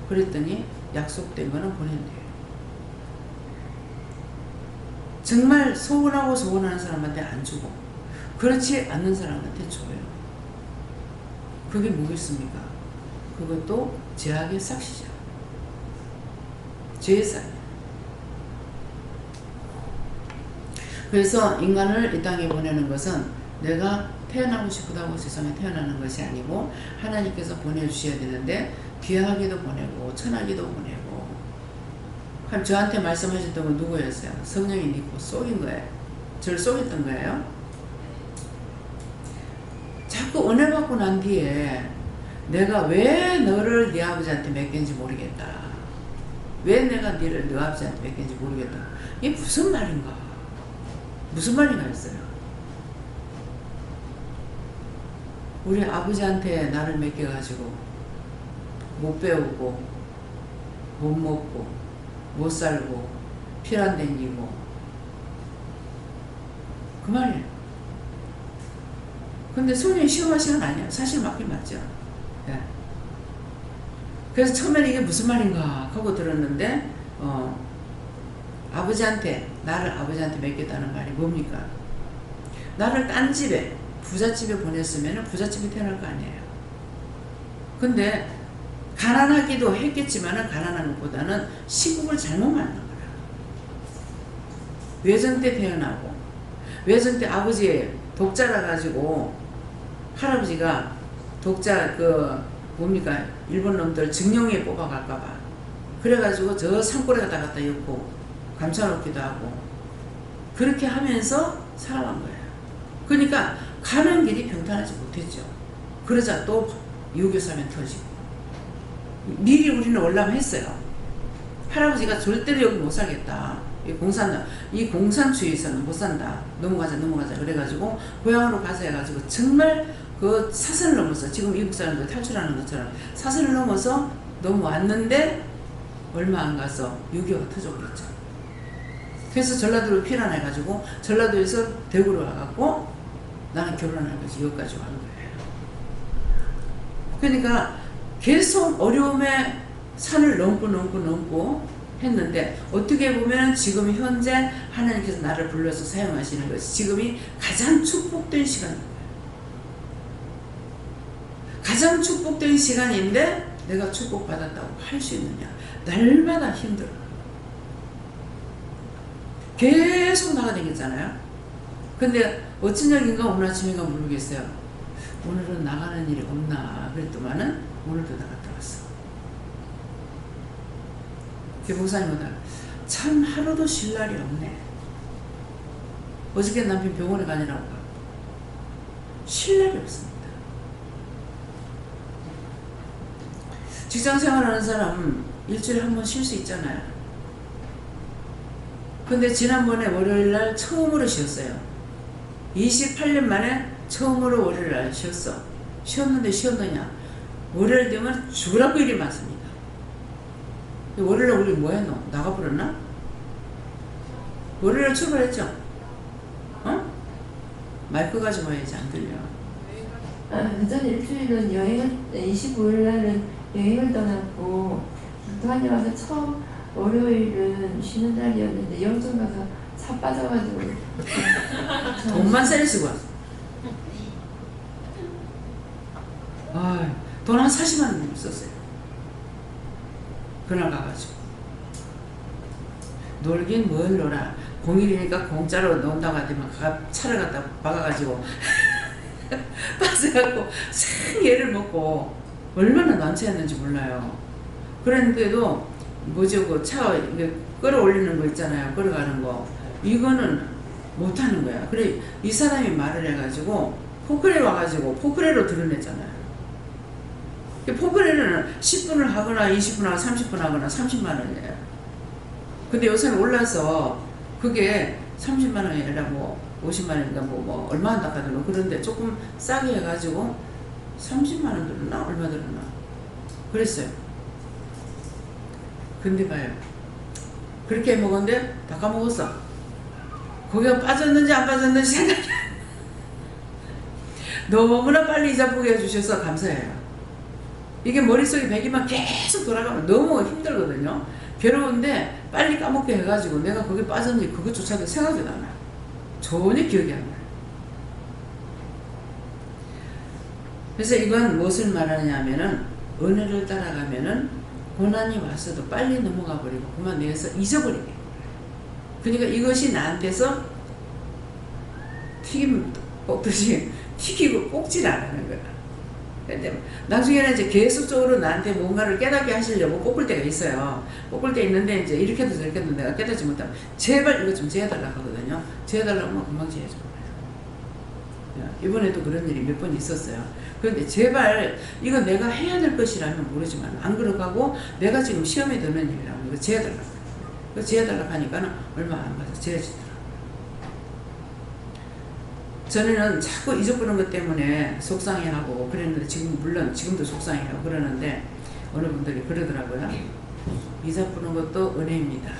그랬더니 약속된 거는 보낸대요. 정말 소원하는 사람한테 안 주고 그렇지 않는 사람한테 줘요. 그게 뭐겠습니까? 그것도 죄악의 삭시죠. 죄의 삭. 그래서 인간을 이 땅에 보내는 것은 내가 태어나고 싶다고 세상에 태어나는 것이 아니고 하나님께서 보내주셔야 되는데 귀하게도 보내고 천하게도 보내고. 그럼 저한테 말씀하셨던 건 누구였어요? 성령이 믿고 속인 거예요. 저를 속였던 거예요. 자꾸 은혜 받고 난 뒤에 내가 왜 너를 네 아버지한테 맡긴지 모르겠다. 왜 내가 너를 네 아버지한테 맡긴지 모르겠다. 이게 무슨 말인가? 무슨 말인가 했어요. 우리 아버지한테 나를 맡겨가지고 못 배우고 못 먹고 못 살고 필 안 댕기고 그 말이에요. 근데 성령이 시험하신 건 아니에요. 사실 맞긴 맞죠. 네. 그래서 처음에는 이게 무슨 말인가 하고 들었는데 나를 아버지한테 맡겼다는 말이 뭡니까? 나를 딴 집에 부잣집에 보냈으면 부잣집에 태어날 거 아니에요. 근데 가난하기도 했겠지만 가난한 것보다는 시국을 잘못 만난 거야. 외전 때 태어나고 외전 때 아버지 독자라 가지고 할아버지가 독자 뭡니까 일본 놈들 증용에 뽑아갈까봐 그래가지고 저 산골에 갖다 엮고 감춰놓기도 하고 그렇게 하면서 살아간 거예요. 그러니까 가는 길이 평탄하지 못했죠. 그러자 또 유교사면 터지고 미리 우리는 월남했어요. 할아버지가 절대로 여기 못 살겠다. 이 공산주의에서는 못 산다. 넘어가자 그래가지고 고향으로 가자 해가지고 정말 그 사선을 넘어서 지금 미국 사람들 탈출하는 것처럼 사선을 넘어서 넘어왔는데 얼마 안 가서 6.25가 터져버렸죠. 그래서 전라도로 피난해가지고 전라도에서 대구로 와갖고 나는 결혼할 거지 여기까지 간 거예요. 그러니까 계속 어려움의 산을 넘고 했는데 어떻게 보면 지금 현재 하나님께서 나를 불러서 사용하시는 것이 지금이 가장 축복된 시간입니다. 가장 축복된 시간인데 내가 축복받았다고 할 수 있느냐. 날마다 힘들어. 계속 나가다녔잖아요. 근데 어쩐 적인가 오늘 아침인가 모르겠어요. 오늘은 나가는 일이 없나 그랬더만은 오늘도 나갔다 왔어. 목사님보다 참 하루도 쉴 날이 없네. 어저께 남편 병원에 가느라고 가고 쉴 날이 없습니다. 직장 생활하는 사람 일주일에 한 번 쉴 수 있잖아요. 근데 지난번에 월요일날 처음으로 쉬었어요. 28년 만에 처음으로 월요일날 쉬었어. 쉬었느냐 월요일 되면 죽으라고 일이 많습니다. 월요일날 우리 뭐 했노? 나가버렸나? 월요일날 출발했죠? 마이크 가지고 와야지 안 들려. 그전 일주일은 여행을 25일날은 여행을 떠났고 다녀와서 처음 월요일은 쉬는 날이었는데 영천 가서 사 빠져가지고 돈만 세를 쓰고 왔어. 돈 한 40만 원 썼어요. 그날 가가지고. 놀긴 뭘 놀아. 공일이니까 공짜로 논다고 하더만 차를 갖다 박아가지고 빠져갖고 생애를 먹고 얼마나 난처했는지 몰라요. 그런데도 뭐죠, 그 차 끌어올리는 거 있잖아요. 끌어가는 거. 이거는 못하는 거야. 그래 이 사람이 말을 해가지고 포크레 와가지고 포크레로 드러냈잖아요. 포크레는 10분을 하거나 20분 하거나 30분 하거나 30만 원이에요. 근데 요새는 올라서 그게 30만 원이 아니라 뭐 50만 원인가 뭐 얼마 한다 하더라고. 그런데 조금 싸게 해가지고 30만 원 들었나? 얼마 들었나? 그랬어요. 근데 봐요. 그렇게 먹었는데 다 까먹었어. 거기가 빠졌는지 안 빠졌는지 생각이 안 나. 너무나 빨리 잊어보게 해주셔서 감사해요. 이게 머릿속에 배기만 계속 돌아가면 너무 힘들거든요. 괴로운데 빨리 까먹게 해가지고 내가 거기 빠졌는지 그것조차도 생각이 안 나요. 전혀 기억이 안 나요. 그래서 이건 무엇을 말하냐면은 은혜를 따라가면은 고난이 왔어도 빨리 넘어가 버리고 그만 내에서 잊어버리게. 그러니까 이것이 나한테서 튀김 볶듯이 튀기고 볶질 않는 거야. 근데 나중에는 이제 계속적으로 나한테 뭔가를 깨닫게 하시려고 볶을 때가 있어요. 볶을 때 있는데 이제 이렇게도 저렇게도 내가 깨닫지 못하면 제발 이거 좀 재해달라고 하거든요. 재해달라고 하면 금방 재해줘. 이번에도 그런 일이 몇 번 있었어요. 그런데 제발 이거 내가 해야 될 것이라면 모르지만 안 그러고 내가 지금 시험에 드는 일이라면 이거 재해달라고. 이거 재해달라고 하니까는 얼마 안 가서 재해지더라고요. 전에는 자꾸 잊어버리는 것 때문에 속상해하고 그랬는데 물론 지금도 속상해하고 그러는데 어느 분들이 그러더라고요. 잊어버리는 것도 은혜입니다.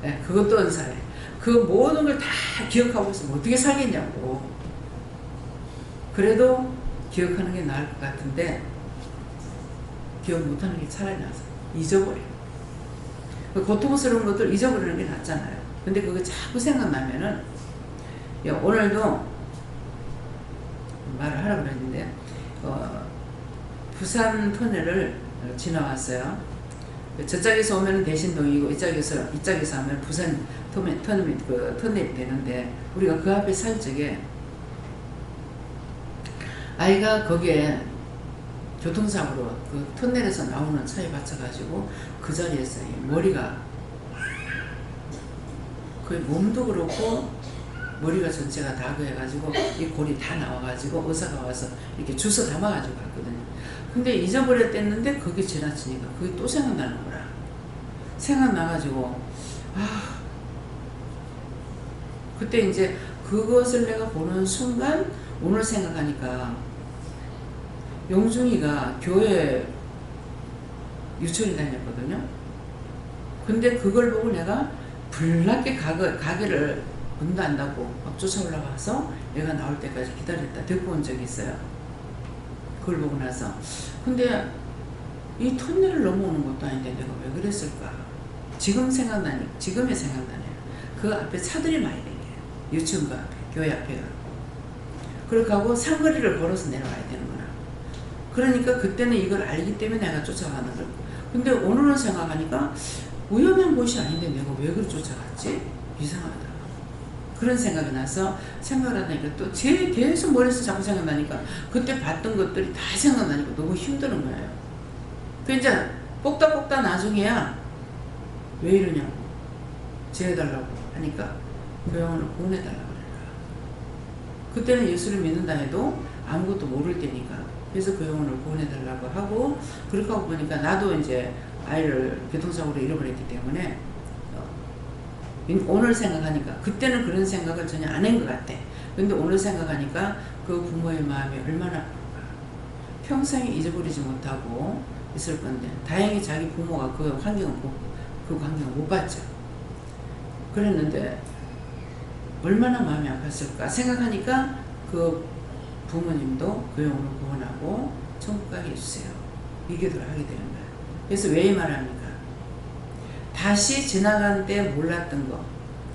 네, 그것도 은사래. 그 모든 걸 다 기억하고 있으면 어떻게 살겠냐고. 그래도 기억하는 게 나을 것 같은데 기억 못하는 게 차라리 나서 잊어버려. 고통스러운 것들 잊어버리는 게 낫잖아요. 근데 그거 자꾸 생각나면은 오늘도 말을 하라고 그랬는데 부산 터널을 지나왔어요. 저쪽에서 오면 대신동이고 이쪽에서 하면 부산 터널이 되는데 우리가 그 앞에 살 적에 아이가 거기에 교통사고로 그 터널에서 나오는 차에 받쳐가지고 그 자리에서 머리가 거의 몸도 그렇고 머리가 전체가 다 그래가지고 이 골이 다 나와가지고 의사가 와서 이렇게 주워 담아가지고 갔거든요. 근데 잊어버렸댔는데 그게 지나치니까 그게 또 생각나는 거라. 생각나가지고 그때 이제 그것을 내가 보는 순간 오늘 생각하니까 용중이가 교회 유치원에 다녔거든요. 근데 그걸 보고 내가 불났게 가게를 문도 안 닫고 막 쫓아 올라가서 애가 나올 때까지 기다렸다 데리고 온 적이 있어요. 그걸 보고 나서 근데 이 터널을 넘어오는 것도 아닌데 내가 왜 그랬을까. 지금의 생각나네요. 그 앞에 차들이 많이 다녀요. 유치원 그 앞에 교회 앞에가. 그렇게 하고 상거리를 걸어서 내려가야 되는구나. 그러니까 그때는 이걸 알기 때문에 내가 쫓아가는 거고. 근데 오늘은 생각하니까 위험한 곳이 아닌데 내가 왜 그걸 쫓아갔지? 이상하다. 그런 생각이 나서 생각을 하니까 또 계속 머리에서 자꾸 생각나니까 그때 봤던 것들이 다 생각나니까 너무 힘드는 거예요. 그 이제 뽑다 나중에야 왜 이러냐고 재해달라고 하니까 교양을 보내달라고 그러니까 그때는 예수를 믿는다 해도 아무것도 모를 때니까 그래서 교양을 보내달라고 하고 그렇게 하고 보니까 나도 이제 아이를 교통사고로 잃어버렸기 때문에 오늘 생각하니까 그때는 그런 생각을 전혀 안 한 것 같아. 근데 오늘 생각하니까 그 부모의 마음이 얼마나 평생에 잊어버리지 못하고 있을 건데 다행히 자기 부모가 그 환경을 못 봤죠. 그랬는데 얼마나 마음이 아팠을까 생각하니까 그 부모님도 그 영혼을 구원하고 천국 가게 해주세요. 이 기도를 하게 되는 거예요. 그래서 왜 이 말합니까? 다시 지나간 때 몰랐던 거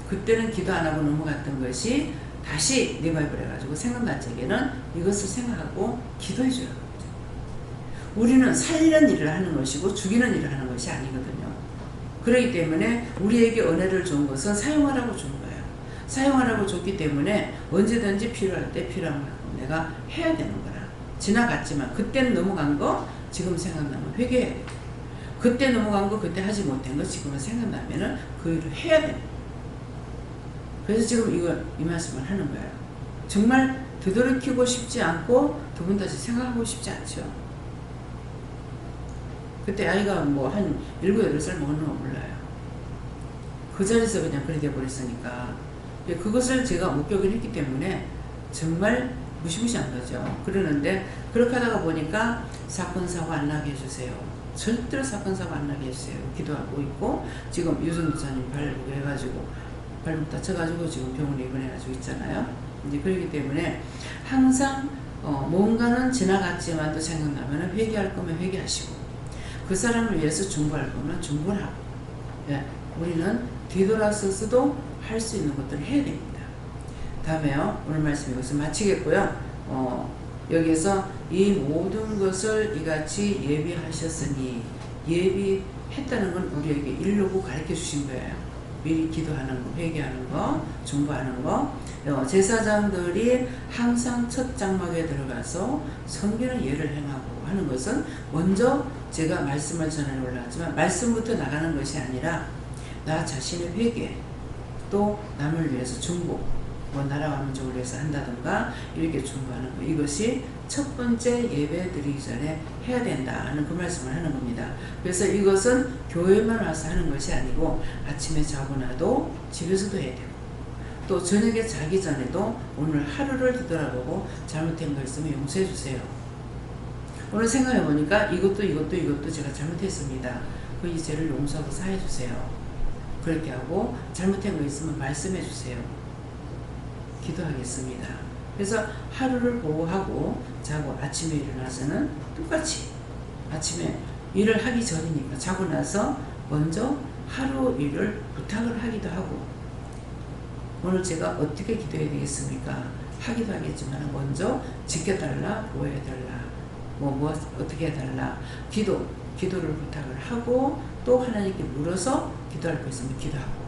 그때는 기도 안 하고 넘어갔던 것이 다시 리바이벌 해가지고 생각난 적에는 이것을 생각하고 기도해줘요. 우리는 살리는 일을 하는 것이고 죽이는 일을 하는 것이 아니거든요. 그렇기 때문에 우리에게 은혜를 준 것은 사용하라고 준 거예요. 사용하라고 줬기 때문에 언제든지 필요할 때 필요한 만큼 내가 해야 되는 거라. 지나갔지만 그때는 넘어간 거 지금 생각나면 회개해야 돼요. 그때 넘어간 거 그때 하지 못한 거 지금은 생각나면은 그 일을 해야 돼요. 그래서 지금 이 말씀을 하는 거예요. 정말 되돌이키고 싶지 않고 두 번 다시 생각하고 싶지 않죠. 그때 아이가 뭐 한 7, 8살 먹었는 거 몰라요. 그 자리에서 그냥 그렇게 돼버렸으니까. 그것을 제가 목격을 했기 때문에 정말 무시무시한 거죠. 그러는데 그렇게 하다가 보니까 사건 사고 안 나게 해주세요. 절대로 사건 사고 안 나게 해주세요. 기도하고 있고 지금 유전도사님 발목 해가지고 발목 다쳐가지고 지금 병원에 입원해가지고 있잖아요. 이제 그렇기 때문에 항상 뭔가는 지나갔지만 또 생각나면 회개할 거면 회개하시고 그 사람을 위해서 중보할 거면 중보를 하고 우리는 뒤돌아서서도 할 수 있는 것들을 해야 됩니다. 다음에요. 오늘 말씀 이것을 마치겠고요. 여기서 이 모든 것을 이같이 예비하셨으니 예비했다는 건 우리에게 일로고 가르쳐 주신 거예요. 미리 기도하는 거, 회개하는 거, 중보하는 거. 제사장들이 항상 첫 장막에 들어가서 섬기는 예를 행하고 하는 것은 먼저 제가 말씀을 전해 올랐지만 말씀부터 나가는 것이 아니라 나 자신의 회개 또 남을 위해서 중보 뭐 나라와 민족을 위해서 한다든가 이렇게 중보하는 거 이것이 첫 번째 예배 드리기 전에 해야 된다 하는 그 말씀을 하는 겁니다. 그래서 이것은 교회만 와서 하는 것이 아니고 아침에 자고 나도 집에서도 해야 되고 또 저녁에 자기 전에도 오늘 하루를 뒤돌아보고 잘못된 거 있으면 용서해 주세요. 오늘 생각해 보니까 이것도 제가 잘못했습니다. 그 이 죄를 용서하고 사해 주세요. 그렇게 하고 잘못된 거 있으면 말씀해 주세요. 기도하겠습니다. 그래서 하루를 보호하고 자고 아침에 일어나서는 똑같이 아침에 일을 하기 전이니까 자고 나서 먼저 하루 일을 부탁을 하기도 하고 오늘 제가 어떻게 기도해야 되겠습니까? 하기도 하겠지만 먼저 지켜달라, 보호해달라, 뭐 어떻게 해달라 기도를 부탁을 하고 또 하나님께 물어서 기도할 거 있으면 기도하고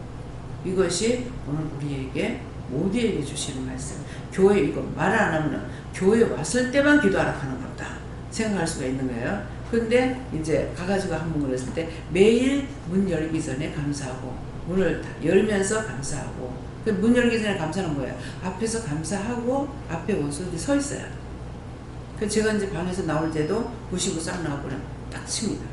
이것이 오늘 우리에게 모두에게 주시는 말씀. 교회 이거 말 안 하면 교회 왔을 때만 기도하라 하는 거다 생각할 수가 있는 거예요. 근데 이제 가가지고 한번 그랬을 때 매일 문 열기 전에 감사하고 문을 열면서 감사하고 문 열기 전에 감사하는 거예요. 앞에서 감사하고 앞에 원수들이 서 있어요. 그래서 제가 이제 방에서 나올 때도 부시고 싹 나오고 딱 칩니다.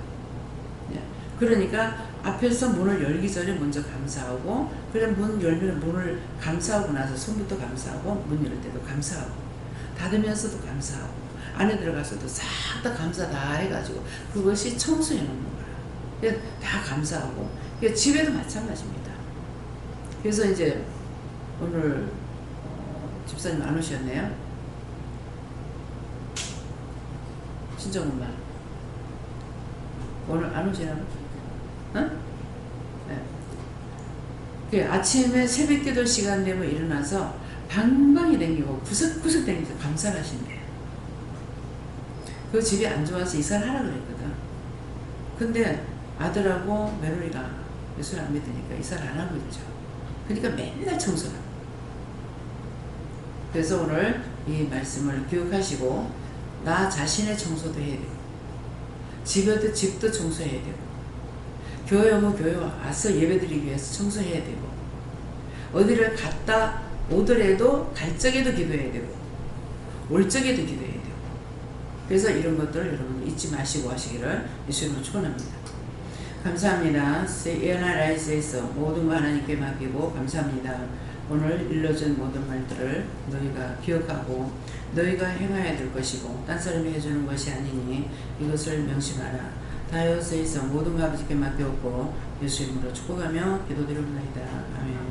그러니까 앞에서 문을 열기 전에 먼저 감사하고 그래 문 열면 문을 감사하고 나서 손부터 감사하고 문 열 때도 감사하고 닫으면서도 감사하고 안에 들어가서도 싹 다 감사 다 해가지고 그것이 청소해 놓는 거예요. 다 감사하고 집에도 마찬가지입니다. 그래서 이제 오늘 집사님 안 오셨네요. 친정엄마 오늘 안 오시나? 응? 네. 아침에 새벽기도 시간 되면 일어나서 방방이 댕기고 구석구석 댕기면서 감사를 하신대요. 그 집이 안 좋아서 이사를 하라 그랬거든. 근데 아들하고 며느리가 예수를 안 믿으니까 이사를 안 하고 있죠. 그러니까 맨날 청소를 하고. 그래서 오늘 이 말씀을 기억하시고 나 자신의 청소도 해야 되고 집에도 집도 청소해야 되고 교회 오면 교회 와서 예배드리기 위해서 청소해야 되고 어디를 갔다 오더라도 갈 적에도 기도해야 되고 올 적에도 기도해야 되고 그래서 이런 것들을 여러분 잊지 마시고 하시기를 예수님으로 축원합니다. 감사합니다. 예나라이스에서 모든 거 하나님께 맡기고 감사합니다. 오늘 일러준 모든 말들을 너희가 기억하고 너희가 행해야 될 것이고 딴 사람이 해주는 것이 아니니 이것을 명심하라. 다여서에서 모든 거 아버지께 맡겼고 예수 이름으로 축복하며 기도드립니다. 아멘.